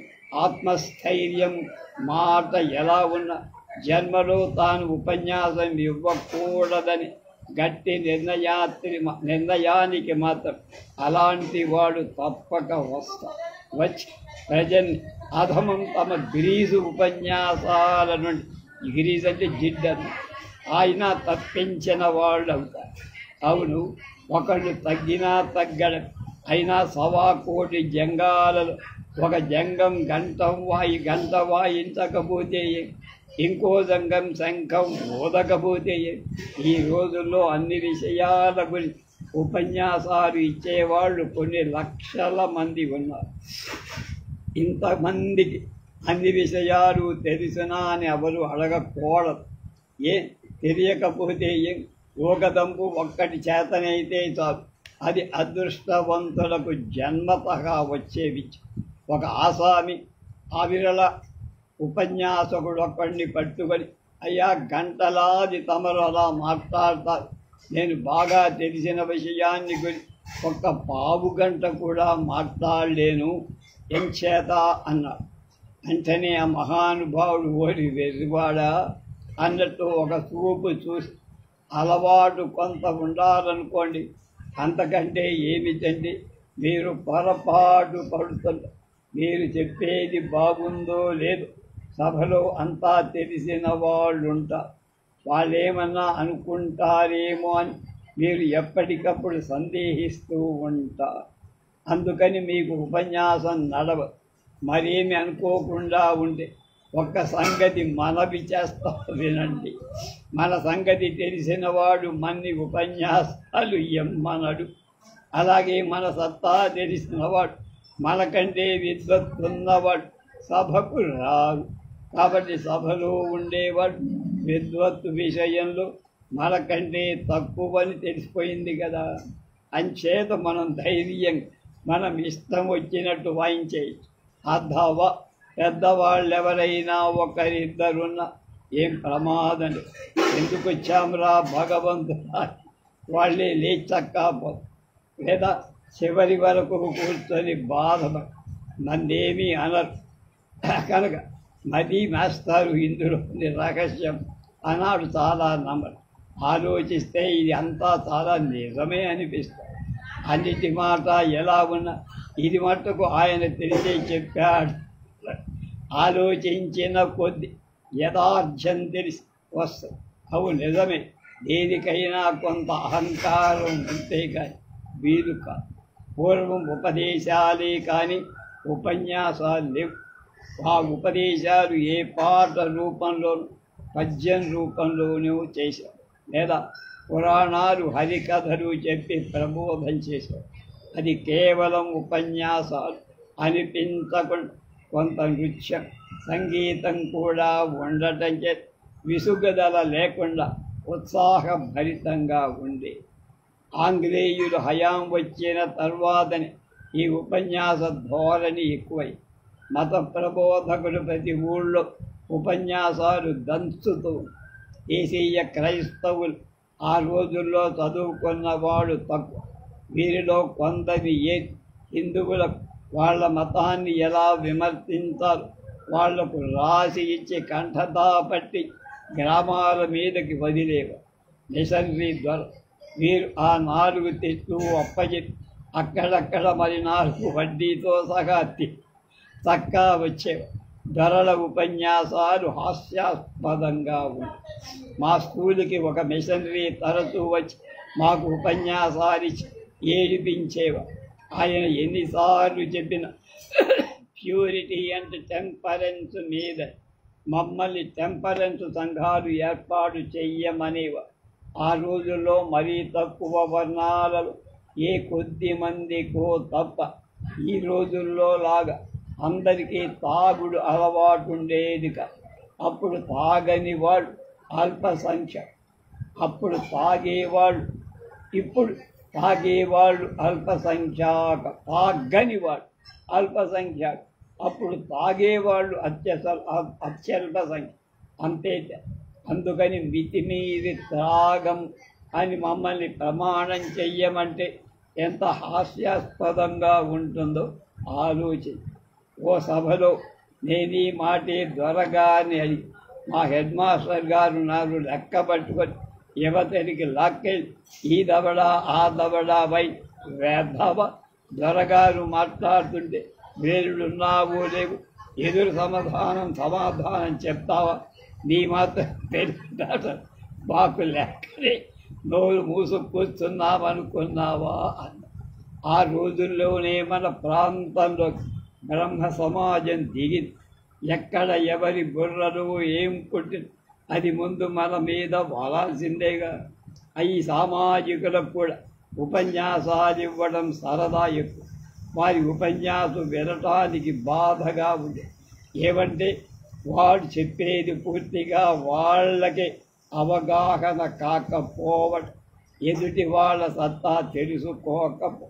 ఆత్మస్థైర్యం మాట ఎలా ఉన్నా జన్మలో తాను ఉపన్యాసం ఇవ్వకూడదని గట్టి నిర్ణయానికి మాత్రం అలాంటి వాడు తప్పక వచ్చి ప్రజల్ని అధమం తమ గ్రీజు ఉపన్యాసాల నుండి, గ్రీజ్ అంటే జిడ్డను, ఆయన తప్పించిన వాళ్ళు అవుతారు. అవును, ఒకళ్ళు తగ్గినా తగ్గడం, అయినా 1.25 కోటి జంగాలలో ఒక జంగం గంట వాయించకపోతే, ఇంకో జంగం శంఖం ఊదకపోతే, ఈ రోజుల్లో అన్ని విషయాల గురించి ఉపన్యాసాలు ఇచ్చేవాళ్ళు కొన్ని లక్షల మంది ఉన్నారు. ఇంతమందికి అన్ని విషయాలు తెలిసినా అని ఎవరు అడగకూడదు. తెలియకపోతే యోగదంపు ఒక్కటి చేతనైతే చాలు, అది అదృష్టవంతులకు జన్మతగా వచ్చేవి. ఒక ఆసామి అవిరళ ఉపన్యాసకుడు ఒక్కడిని పట్టుకొని, అయ్యా గంటలాది తమరు అలా మాట్లాడతారు, నేను బాగా తెలిసిన విషయాన్ని గురించి ఒక్క పావు గంట కూడా మాట్లాడలేను, ఎంచేత అన్నాడు. వెంటనే ఆ మహానుభావుడు ఓడి వెర్రివాడా అన్నట్టు ఒక చూపు చూసి, అలవాటు కొంత ఉండాలనుకోండి, అంతకంటే ఏమిటండి, మీరు పొరపాటు పడుతున్నారు, మీరు చెప్పేది బాగుందో లేదు, సభలో అంతా తెలిసిన వాళ్ళు ఉంటారు, వాళ్ళేమన్నా అనుకుంటారేమో అని మీరు ఎప్పటికప్పుడు సందేహిస్తూ ఉంటారు. అందుకని మీకు ఉపన్యాసం నడవదు. మరేమి అనుకోకుండా ఉంటే ఒక్క సంగతి మనవి చేస్తా వినండి. మన సంగతి తెలిసినవాడు మన్ని ఉపన్యాసాలు ఎమ్మనడు. అలాగే మన సత్తా తెలిసినవాడు, మనకంటే విద్వత్తున్నవాడు సభకు రాదు. కాబట్టి సభలో ఉండేవాడు విద్వత్తు విషయంలో మనకంటే తక్కువని తెలిసిపోయింది కదా. అంచేత మనం ధైర్యం, మనం ఇష్టం వచ్చినట్టు వాయించేయచ్చు. అథవా పెద్దవాళ్ళెవరైనా ఒకరిద్దరున్న ఏం ప్రమాదం, ఎందుకు వచ్చాంరా భగవంతుడా, వాళ్ళే లేచక్కపోతే, లేదా చివరి వరకు కూర్చొని బాధపడి నన్నేమీ అనరు కనుక మరీ మేస్తారు ఇందులోని రహస్యం అన్నాడు. చాలా నమ్మరు, ఆలోచిస్తే ఇది అంతా చాలా నిజమే అనిపిస్తుంది. అన్నిటి మాట ఎలా ఉన్నా ఇది మట్టుకు ఆయన తెలిసే చెప్పాడు. ఆలోచించిన కొద్ది యథార్థం తెలిసి వస్తుంది. అవు నిజమే, దేనికైనా కొంత అహంకారం ఉంటే కానీ వీలు కాదు. పూర్వం ఉపదేశాలే కానీ ఉపన్యాసాలు లేవు. ఆ ఉపదేశాలు ఏ పాట రూపంలోనూ పద్యం రూపంలోనూ చేశారు, లేదా పురాణాలు హరికథలు చెప్పి ప్రబోధం చేశారు. అది కేవలం ఉపన్యాసాలు అనిపించకుండా కొంత నృత్యం, సంగీతం కూడా ఉండటం చేత విసుగుదల లేకుండా ఉత్సాహభరితంగా ఉంది. ఆంగ్లేయులు హయాం వచ్చిన తర్వాతనే ఈ ఉపన్యాస ధోరణి ఎక్కువై మత ప్రబోధకులు ప్రతి ఊళ్ళో ఉపన్యాసాలు దంచుతూ, దేశీయ క్రైస్తవులు ఆ రోజుల్లో చదువుకున్నవాడు తక్కువ. వీరిలో కొందరి హిందువులకు వాళ్ళ మతాన్ని ఎలా విమర్శించారు వాళ్లకు రాసి ఇచ్చి కంఠతా పట్టి గ్రామాల మీదకి వదిలేవారు మిషనరీ ద్వారా. వీరు ఆ 4 తెట్లు అప్పచెప్పి అక్కడక్కడ మరి 4 వడ్డీతో సహా చక్కా వచ్చేవారు. ధరల ఉపన్యాసాలు హాస్యాస్పదంగా ఉన్నాయి. మా స్కూలుకి ఒక మిషనరీ తరచూ వచ్చి మాకు ఉపన్యాసాలు ఏడిపించేవారు. ఆయన ఎన్నిసార్లు చెప్పిన ప్యూరిటీ అండ్ టెంపరెన్స్ మీద మమ్మల్ని టెంపరెన్స్ సంఘాలు ఏర్పాటు చెయ్యమనేవారు. ఆ రోజుల్లో మరీ తక్కువ వర్ణాలలో ఏ కొద్ది మందికో తప్ప ఈ రోజుల్లో లాగా అందరికీ తాగుడు అలవాటు ఉండేది కాదు. అప్పుడు తాగని వాళ్ళు అల్పసంఖ్య. అప్పుడు తాగేవాళ్ళు, ఇప్పుడు తాగేవాళ్ళు తాగని వాళ్ళు అల్పసంఖ్యాక. అప్పుడు తాగేవాళ్ళు అత్యల్ప సంఖ్య. అంతే. అందుకని మితిమీరి త్రాగం అని మమ్మల్ని ప్రమాణం చెయ్యమంటే ఎంత హాస్యాస్పదంగా ఉంటుందో ఆలోచించి. ఓ సభలో నేను ఈ మాటే దొరగాని అడి మా హెడ్ మాస్టర్ గారు నాకు లెక్క పట్టుకొని యువతరికి లాక్కెళ్ళి ఈ దవడా ఆ దవడా వై వేధవ దొరగారు మాట్లాడుతుంటే వేరుడున్నావో లేవు, ఎదురు సమాధానం చెప్తావా, నీ మాత్రం తెలియదాట మాకు లెక్కనే నోరు మూసుకొస్తున్నామనుకున్నావా అన్న. ఆ రోజుల్లోనే మన ప్రాంతంలో బ్రహ్మ సమాజం దిగింది. ఎక్కడ ఎవరి బుర్రలు ఏం పుట్టి అది ముందు మన మీద వాలాల్సిందేగా. ఈ సామాజికులకు కూడా ఉపన్యాసాలు ఇవ్వడం సరదా ఎక్కువ. వారి ఉపన్యాసం వినటానికి బాధగా ఉంది. ఏమంటే వాడు చెప్పేది పూర్తిగా వాళ్ళకే అవగాహన కాకపోవడం, ఎదుటి వాళ్ళ సత్తా తెలుసుకోకపో,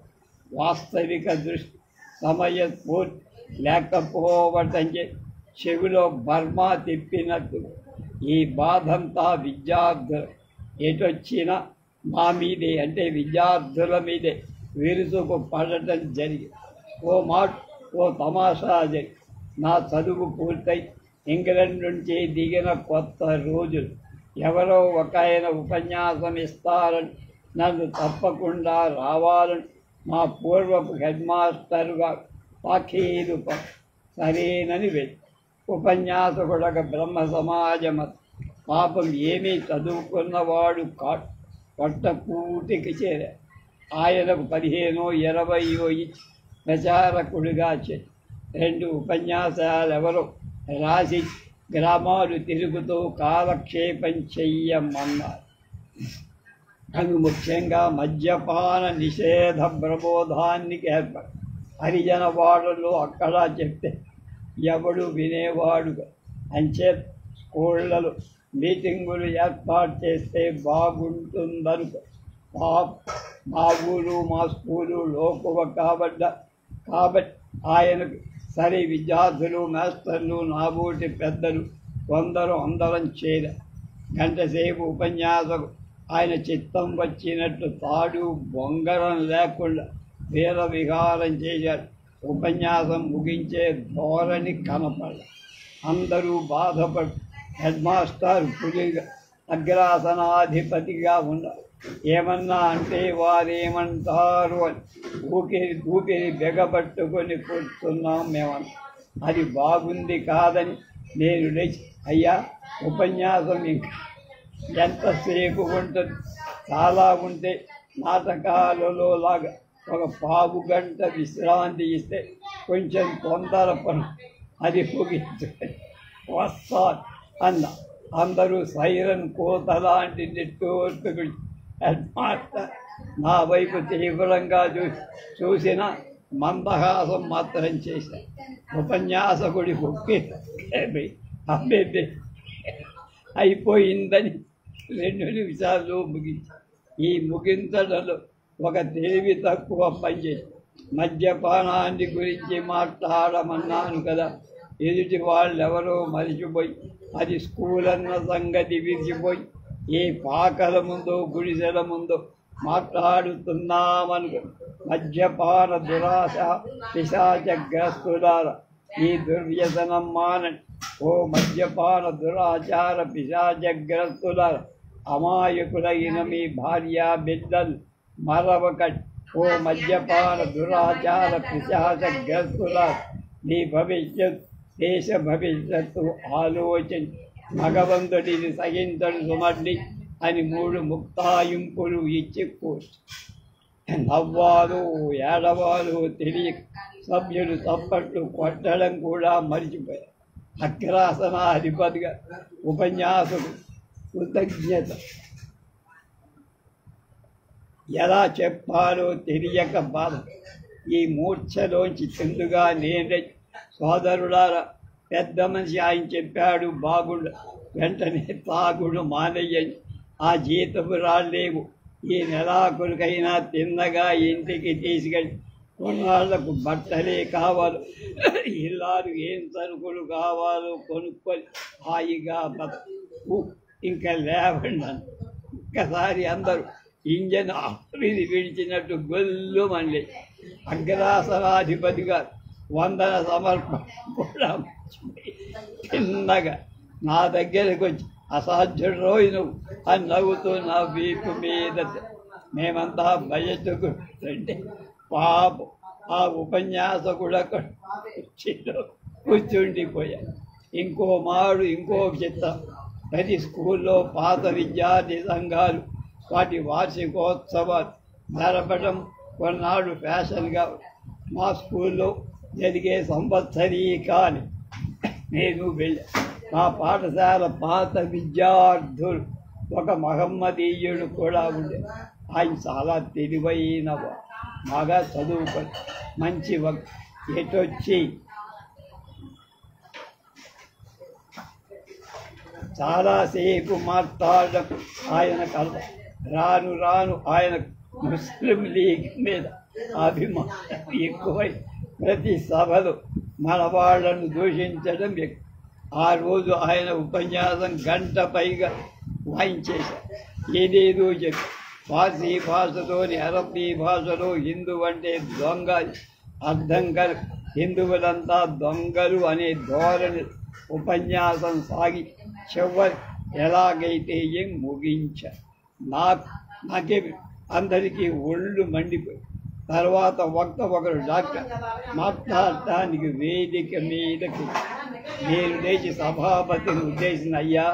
వాస్తవిక దృష్టి సమయస్ఫూర్తి లేకపోవటం చెవిలో బర్మా తిప్పినట్టు ఈ బాధంతా విద్యార్థులు ఎటొచ్చినా మా మీదే, అంటే విద్యార్థుల మీదే విరుసుకు పడటం జరిగింది. ఓ తమాషా జరిగి నా చదువు పూర్తయి ఇంగ్లాండ్ నుంచి దిగిన కొత్త రోజులు ఎవరో ఒక ఆయన ఉపన్యాసం ఇస్తారని నన్ను తప్పకుండా రావాలని మా పూర్వపు హెడ్ మాస్టర్గా పాఖీలు సరేనని వెళ్ళి ఉపన్యాసకుడొక బ్రహ్మ సమాజం పాపం ఏమీ చదువుకున్నవాడు కొట్టకూటికి చేరా. ఆయనకు 15-20 ఇచ్చి ప్రచారకుడిగా 2 ఉపన్యాసాలు ఎవరో రాసి గ్రామాలు తిరుగుతూ కాలక్షేపం చెయ్యమన్నారు. అవి ముఖ్యంగా మద్యపాన నిషేధ ప్రబోధానికి ఏర్పడి హరిజన వాడలు అక్కడ చెప్తే ఎవడు వినేవాడు. అంచే స్కూళ్ళలో మీటింగులు ఏర్పాటు చేస్తే బాగుంటుందనుకో. మా ఊరు మా స్కూలు లోకువ కాబట్టి ఆయనకు సరే విద్యార్థులు మాస్టర్లు నాబోటి పెద్దలు అందరం చేర. గంటసేపు ఉపన్యాసకు ఆయన చిత్తం వచ్చినట్టు తాడు బొంగరం లేకుండా వీర విహారం చేశారు. ఉపన్యాసం ముగించే ధోరణి కనపడ. అందరూ బాధపడు. హెడ్ మాస్టర్ పులిగా అగ్రాసనాధిపతిగా ఉన్నారు. ఏమన్నా అంటే వారేమంటారు అని ఊపిరి బెగపట్టుకొని కూర్చున్నాం మేమన్నా. అది బాగుంది కాదని నేను లేచి, అయ్యా ఉపన్యాసం ఇంకా ఎంతసేపు ఉంటుంది, చాలా ఉంటే నాటకాలలో లాగా ఒక పావు గంట విశ్రాంతి ఇస్తే కొంచెం తొందర పని అది ముగించు వస్తారు అన్న. అందరూ సైరన్ కోత లాంటి నెట్వర్క్ హెడ్ మాస్టర్ నా వైపు తీవ్రంగా చూసిన మందహాసం మాత్రం చేశారు. ఉపన్యాసకుడి ఒక్కి అబ్బే అయిపోయిందని 2 నిమిషాల్లో ముగించి ఈ ముగించడంలో ఒక తెలివి తక్కువ పనిచేసి మద్యపానాన్ని గురించి మాట్లాడమన్నాను కదా. ఎదుటి వాళ్ళెవరో మరిచిపోయి అది స్కూల్ అన్న సంగతి విరిచిపోయి ఏ పాకల ముందో గుడిసెల ముందో మాట్లాడుతున్నామనుకో. మద్యపాన దురాశ పిశాచగ్రస్తులార ఈ దుర్వ్యసనం మానండి. ఓ మద్యపాన దురాచార పిశాచగ్రస్తులార అమాయకులైన మీ భార్య బిడ్డలు మరవకండి. ఓ మద్యపాన దురాచార పిశాచగ్రస్తులార నీ భవిష్యత్ దేశ భవిష్యత్తు ఆలోచించి భగవంతుడిని సహించడు సుమండి అని 3 ముక్తాయింపులు ఇచ్చి కూర్చు. నవ్వాలు ఏడవాలు తెలియక సభ్యులు తప్పట్లు కొట్టడం కూడా మరిచిపోయారు. అగ్రాసనాధిపతిగా ఉపన్యాసకు కృతజ్ఞత ఎలా చెప్పాలో తెలియక బాధ. ఈ మూర్ఛలోంచి చెందుగా నేనే సోదరులారా, పెద్ద మనిషి ఆయన చెప్పాడు బాగుండు, వెంటనే తాగుడు మానయ్యని. ఆ జీతపు రాళ్ళేవు, ఈ నెలాఖరుకైనా తిన్నగా ఇంటికి తీసుకెళ్ళి కొన్నాళ్లకు బట్టలే కావాలి, ఇల్లాలు ఏం సరుకులు కావాలో కొనుక్కొని హాయిగా బతుకు. ఇంకా లేవండి. ఒక్కసారి అందరూ ఇంజన్ ఆవిరి విడిచినట్టు గొల్లు మళ్ళీ అగ్రాసనాధిపతిగా వందన సమర్పణ కూడా చిన్నగా నా దగ్గరకు వచ్చి, అసాధ్యుడు రోజు నువ్వు అని నవ్వుతూ నా వీపు మీద మేమంతా భయచుకుంటుంటే పాపం ఆ ఉపన్యాసకుడు అక్కడ కూర్చుండిపోయా. ఇంకో మాడు ఇంకో చిత్తం. ప్రతి స్కూల్లో పాత విద్యార్థి సంఘాలు వాటి వార్షికోత్సవాలు జరపడం కొన్నాడు ఫ్యాషన్గా. మా స్కూల్లో జరిగే సంవత్సరీకాన్ని నేను వెళ్ళా. మా పాఠశాల పాత విద్యార్థులు ఒక మహమ్మదీయుడు కూడా ఉండే. ఆయన చాలా తెలివైన బాగా చదువుకొని మంచి ఎటొచ్చి చాలాసేపు మాట్లాడడం ఆయన కల. రాను రాను ఆయన ముస్లిం లీగ్ మీద అభిమానం ఎక్కువై ప్రతి సభలో మన వాళ్ళను దూషించడం ఎక్కువ. ఆ రోజు ఆయన ఉపన్యాసం గంట పైగా వాయించేశారు. ఏదేదో చెప్పి పార్సీ భాషలోని అరబ్బీ భాషలో హిందూ అంటే దొంగ అర్థం కల హిందువులంతా దొంగలు అనే ధోరణి ఉపన్యాసం సాగి చివరి ఎలాగైతే ఏం ముగించారు. నాకే అందరికీ ఒళ్ళు మండిపోయి. తర్వాత ఒకరు డాక్టర్ మాట్లాడటానికి వేదిక మీదకి నేను లేచి సభాపతిని ఉద్దేశించిన, అయ్యా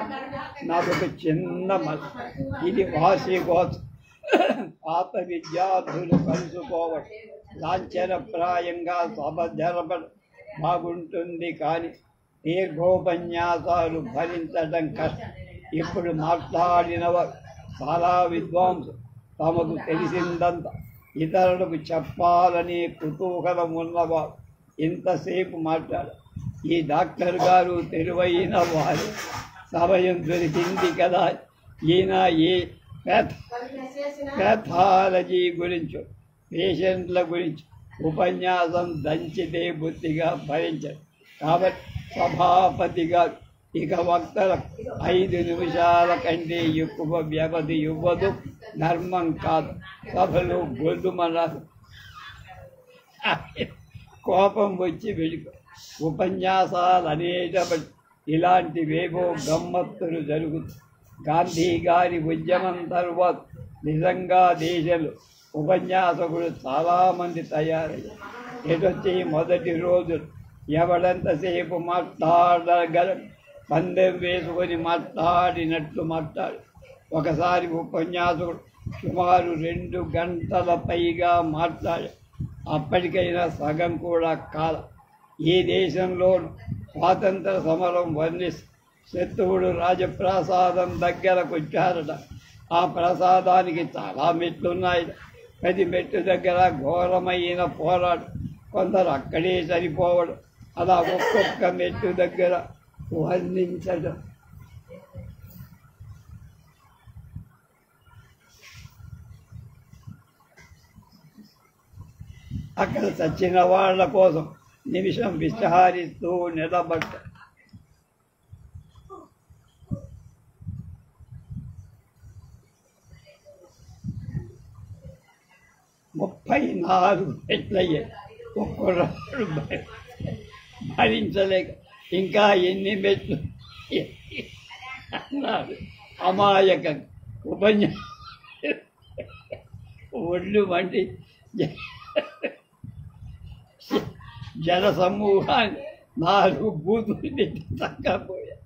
నాకొక చిన్న ఇది వార్షికోత్సవం, పాత విద్యార్థులు కలుసుకోవడం, లాంఛనప్రాయంగా సభ జరపడం బాగుంటుంది, కానీ దీర్ఘోపన్యాసాలు భరించడం కష్టం. ఇప్పుడు మాట్లాడినవారు చాలా విద్వాంసులు, తమకు తెలిసిందంతా ఇతరులకు చెప్పాలని కుతూహలం ఉన్నవారు ఇంతసేపు మాట్లాడారు. ఈ డాక్టర్ గారు తెలివైన వారు. సమయం దొరికింది కదా, ఈయన ఏ ప్యాథాలజీ గురించి పేషెంట్ల గురించి ఉపన్యాసం దంచితే బుద్ధిగా భరించారు. కాబట్టి సభాపతి గారు ఇక వక్తలకు 5 నిమిషాల కంటే ఎక్కువ వ్యవధి ఇవ్వదు, ధర్మం కాదు. సభలో గొల్లుమన్నారు. కోపం వచ్చి వెళ్ళిపో. ఉపన్యాసాలు అనేటప్పుడు ఇలాంటివేవో గమ్మత్తులు జరుగుతాయి. గాంధీ గారి ఉద్యమం తర్వాత నిజంగా దేశంలో ఉపన్యాసకులు చాలామంది తయారయ్యారు. ఎటొచ్చి మొదటి రోజులు ఎవడంతసేపు మాట్లాడగలరు, పందెం వేసుకొని మాట్లాడినట్లు మాట్లాడు. ఒకసారి ఉపన్యాసకుడు సుమారు 2 గంటల పైగా మాట్లాడాడు. అప్పటికైనా సగం కూడా కాల. ఈ దేశంలో స్వాతంత్ర సమరం వర్ణిస్తూ శత్రువుడు రాజప్రసాదం దగ్గరకు వచ్చారట. ఆ ప్రసాదానికి చాలా మెట్లున్నాయి. ప్రతి మెట్టు దగ్గర ఘోరమైన పోరాటం. కొందరు అక్కడే సరిపోవడం, అలా ఒక్కొక్క మెట్టు దగ్గర వర్ణించడం. అక్కడ చచ్చిన వాళ్ళ కోసం నిమిషం విచారిస్తూ నిలబడ్డ. ముప్పై 4 మెట్లయ్యాయి. ఒక్కరు భరించలేక ఇంకా ఎన్ని మెట్లు అన్నారు. అమాయకం ఉపన్యాసం ఒళ్ళు వంటి జన సమూహాన్ని 4 బూతులు పెట్టి తగ్గపోయా.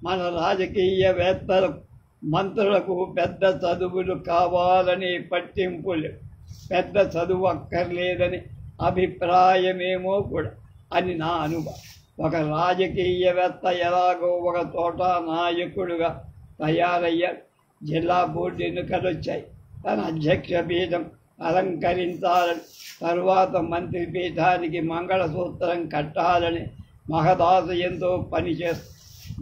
మన రాజకీయవేత్తలకు మంత్రులకు పెద్ద చదువులు కావాలని పట్టింపులు, పెద్ద చదువు అక్కర్లేదని అభిప్రాయమేమో కూడా అని నా అనుభవం. ఒక రాజకీయవేత్త ఎలాగో ఒక చోట నాయకుడుగా తయారయ్యాడు. జిల్లా బోర్డు ఎన్నికలు వచ్చాయి. తన అధ్యక్ష పీఠం అలంకరించాలని, తరువాత మంత్రి పీఠానికి మంగళసూత్రం కట్టాలని మహదాశయంతో పనిచేస్తారు.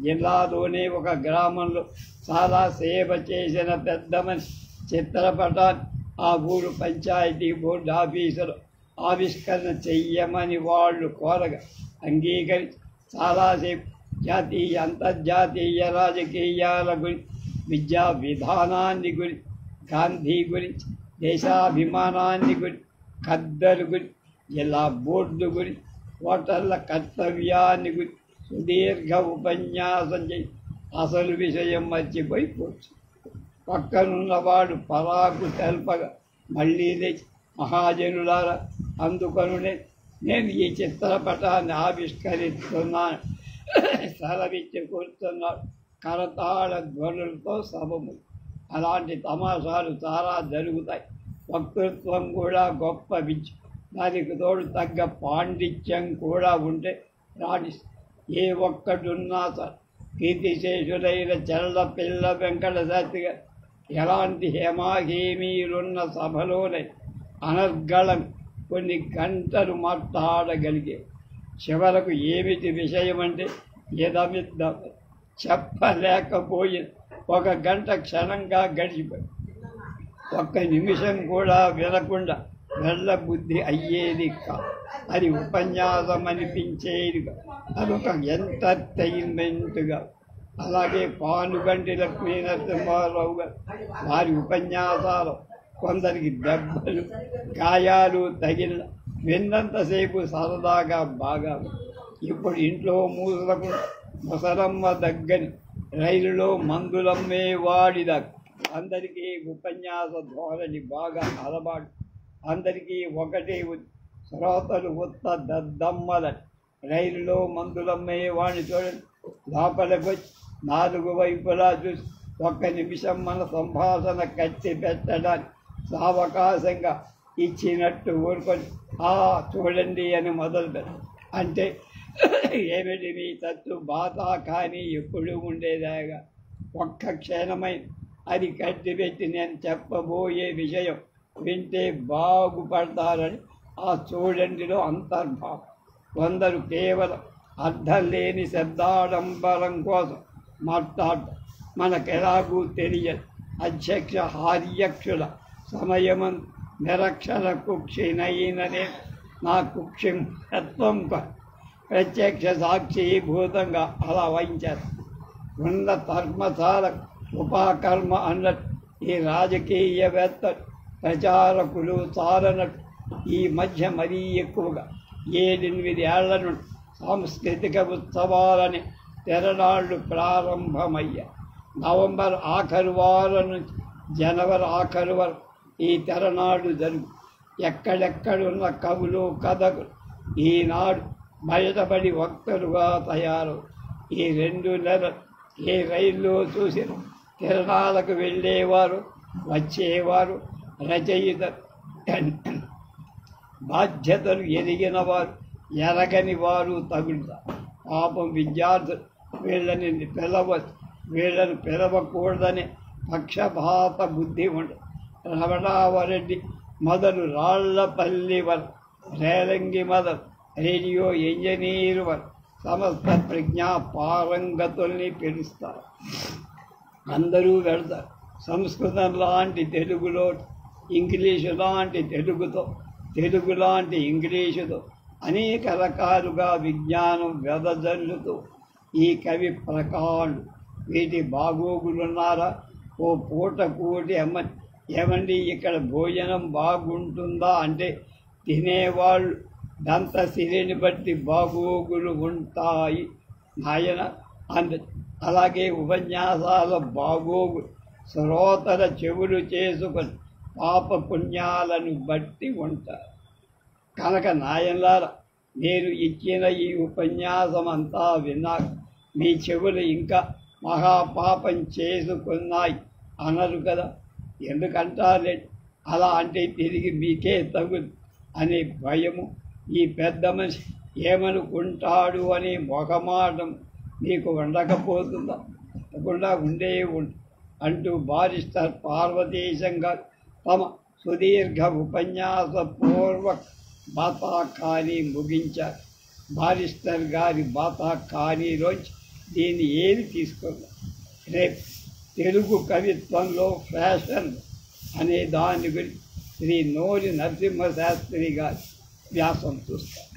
జిల్లాలోని ఒక గ్రామంలో చాలా సేవ చేసిన పెద్ద మనిషి చిత్రపటాన్ని ఆ ఊరు పంచాయతీ బోర్డు ఆఫీసులో ఆవిష్కరణ చెయ్యమని వాళ్ళు కోరగా అంగీకరించి చాలాసేపు జాతీయ అంతర్జాతీయ రాజకీయాల గురించి, విద్యా విధానాన్ని గురించి, గాంధీ గురించి, దేశాభిమానాన్ని గురించి, ఖద్దరు గురించి, జిల్లా బోర్డు గురించి, ఓటర్ల కర్తవ్యాన్ని గురించి సుదీర్ఘ ఉపన్యాసం చేసి అసలు విషయం మర్చిపోయి కూర్చు. పక్కనున్నవాడు పరాకు తెల్పగా మళ్ళీ లేచి, మహాజనులారా, అందుకనునే నేను ఈ చిత్రపటాన్ని ఆవిష్కరిస్తున్నాను సెలవిచ్చి కూర్చున్నాడు. కరతాళ ధ్వనులతో సభము. అలాంటి తమాషాలు చాలా జరుగుతాయి. వక్తృత్వం కూడా గొప్ప విద్య. దానికి తోడు తగ్గ పాండిత్యం కూడా ఉంటే రాణి ఏ ఒక్కడున్నా సార్. కీర్తిశేషులైన చెల్ల పిల్ల వెంకట శాస్త్రి గారు ఎలాంటి హేమాహేమీలున్న సభలోనే అనర్గళం కొన్ని గంటలు మాట్లాడగలిగే. చివరకు ఏమిటి విషయం అంటే ఎదమిద్ద చెప్పలేకపోయింది. ఒక గంట క్షణంగా గడిచిపోయి ఒక్క నిమిషం కూడా వినకుండా వెళ్ళబుద్ధి అయ్యేది కాదు. అది ఉపన్యాసం అనిపించేదిగా, అదొక ఎంటర్టైన్మెంట్గా. అలాగే పానుగంటి లక్ష్మీనరసింహారావు గారు వారి ఉపన్యాసాలు కొందరికి దెబ్బలు గాయాలు తగిలిన విన్నంతసేపు సరదాగా బాగా. ఇప్పుడు ఇంట్లో మూసలకు ముసలమ్మ దగ్గని రైలులో మందులమ్మే వాడిదా అందరికీ ఉపన్యాస ధోరణి బాగా అలవాటు. అందరికీ ఒకటే శ్రోతలు ఉత్త దద్దమ్మల. రైలులో మందులమ్మే వాడిని చూడండి. లోపలికి వచ్చి నాలుగు వైపులా చూసి ఒక్క నిమిషం మన సంభాషణ కట్టి పెట్టడానికి సావకాశంగా ఇచ్చినట్టు ఊరుకొని చూడండి అని మొదలుపెట్ట. అంటే ఏమిటి మీ తత్తు బాధ కానీ ఎప్పుడు ఉండేదాగా ఒక్క క్షణమైన అది కట్టిపెట్టి నేను చెప్పబోయే విషయం వింటే బాగుపడతారని ఆ చూడండిలో అంతర్భావం. కొందరు కేవలం అర్థం లేని శబ్దాడంబరం కోసం మాట్లాడటం మనకెలాగూ తెలియదు. అధ్యక్ష హార్యక్షుల సమయమం నిరక్షర కుక్షినైననే నా కుక్షిత్వం ప్రత్యక్ష సాక్షిభూతంగా అలా వహించారు. ఉన్న ధర్మశాల ఉపాకర్మ అన్నట్టు ఈ రాజకీయవేత్త ప్రచారకులు చాలనట్టు ఈ మధ్య మరీ ఎక్కువగా 7-8 ఏళ్ల నుండి సాంస్కృతిక ఉత్సవాలని తెరనాళ్లు ప్రారంభమయ్యాయి. నవంబర్ ఆఖరు వారం నుంచి జనవరి ఆఖరు వరకు ఈ తెరనాడు జరుగు. ఎక్కడెక్కడున్న కవులు కథకులు ఈనాడు బయటపడి వక్తలుగా తయారు. ఈ 2 నెలలు ఏ రైల్లో చూసిన తిరణాలకు వెళ్ళేవారు, వచ్చేవారు, రచయితలు, బాధ్యతలు ఎదిగిన వారు, ఎరగని వారు తగులుతారు. పాపం విద్యార్థులు వీళ్ళని వీళ్ళని పిలవకూడదనే పక్షపాత బుద్ధి ఉండదు. రమణావరెడ్డి మొదలు రాళ్లపల్లి వరకు, రేలంగి మొదలు రేడియో ఇంజనీరు వరకు సమస్త ప్రజ్ఞా పారంగతుల్ని పిలుస్తారు. అందరూ వెళ్తారు. సంస్కృతం లాంటి తెలుగులో, ఇంగ్లీషు లాంటి తెలుగుతో, తెలుగు లాంటి ఇంగ్లీషుతో అనేక రకాలుగా విజ్ఞానం వెదజల్లుతూ ఈ కవి ప్రకాండు. వీటి బాగోగులున్నారా? ఓ పూట కూటి ఏమండి ఇక్కడ భోజనం బాగుంటుందా అంటే తినేవాళ్ళు దంత సిరిని బట్టి బాగోగులు ఉంటాయి నాయన అంద. అలాగే ఉపన్యాసాల బాగోగులు శ్రోతల చెవులు చేసుకొని పాప పుణ్యాలను బట్టి ఉంటారు. కనుక నాయనలారా, నేను ఇచ్చిన ఈ ఉపన్యాసం అంతా విన్నాక మీ చెవులు ఇంకా మహాపాపం చేసుకున్నాయి అనరు కదా. ఎందుకంటారే అలా అంటే తిరిగి మీకే తగులు అనే భయము, ఈ పెద్ద మనిషి ఏమనుకుంటాడు అనే మొహమాటం మీకు ఉండకపోతుందా? తప్పకుండా ఉండే అంటూ బారిస్టర్ పార్వతీశం గారు తమ సుదీర్ఘ ఉపన్యాస పూర్వక బాతాఖానీ ముగించారు. బారిస్టర్ గారి బాతాఖానీలోంచి దీన్ని ఏది తీసుకున్నారు? రేపు తెలుగు కవిత్వంలో ఫ్యాషన్ అనే దాని గురించి శ్రీ నోరి నరసింహశాస్త్రి గారి వ్యాసం చూస్తారు.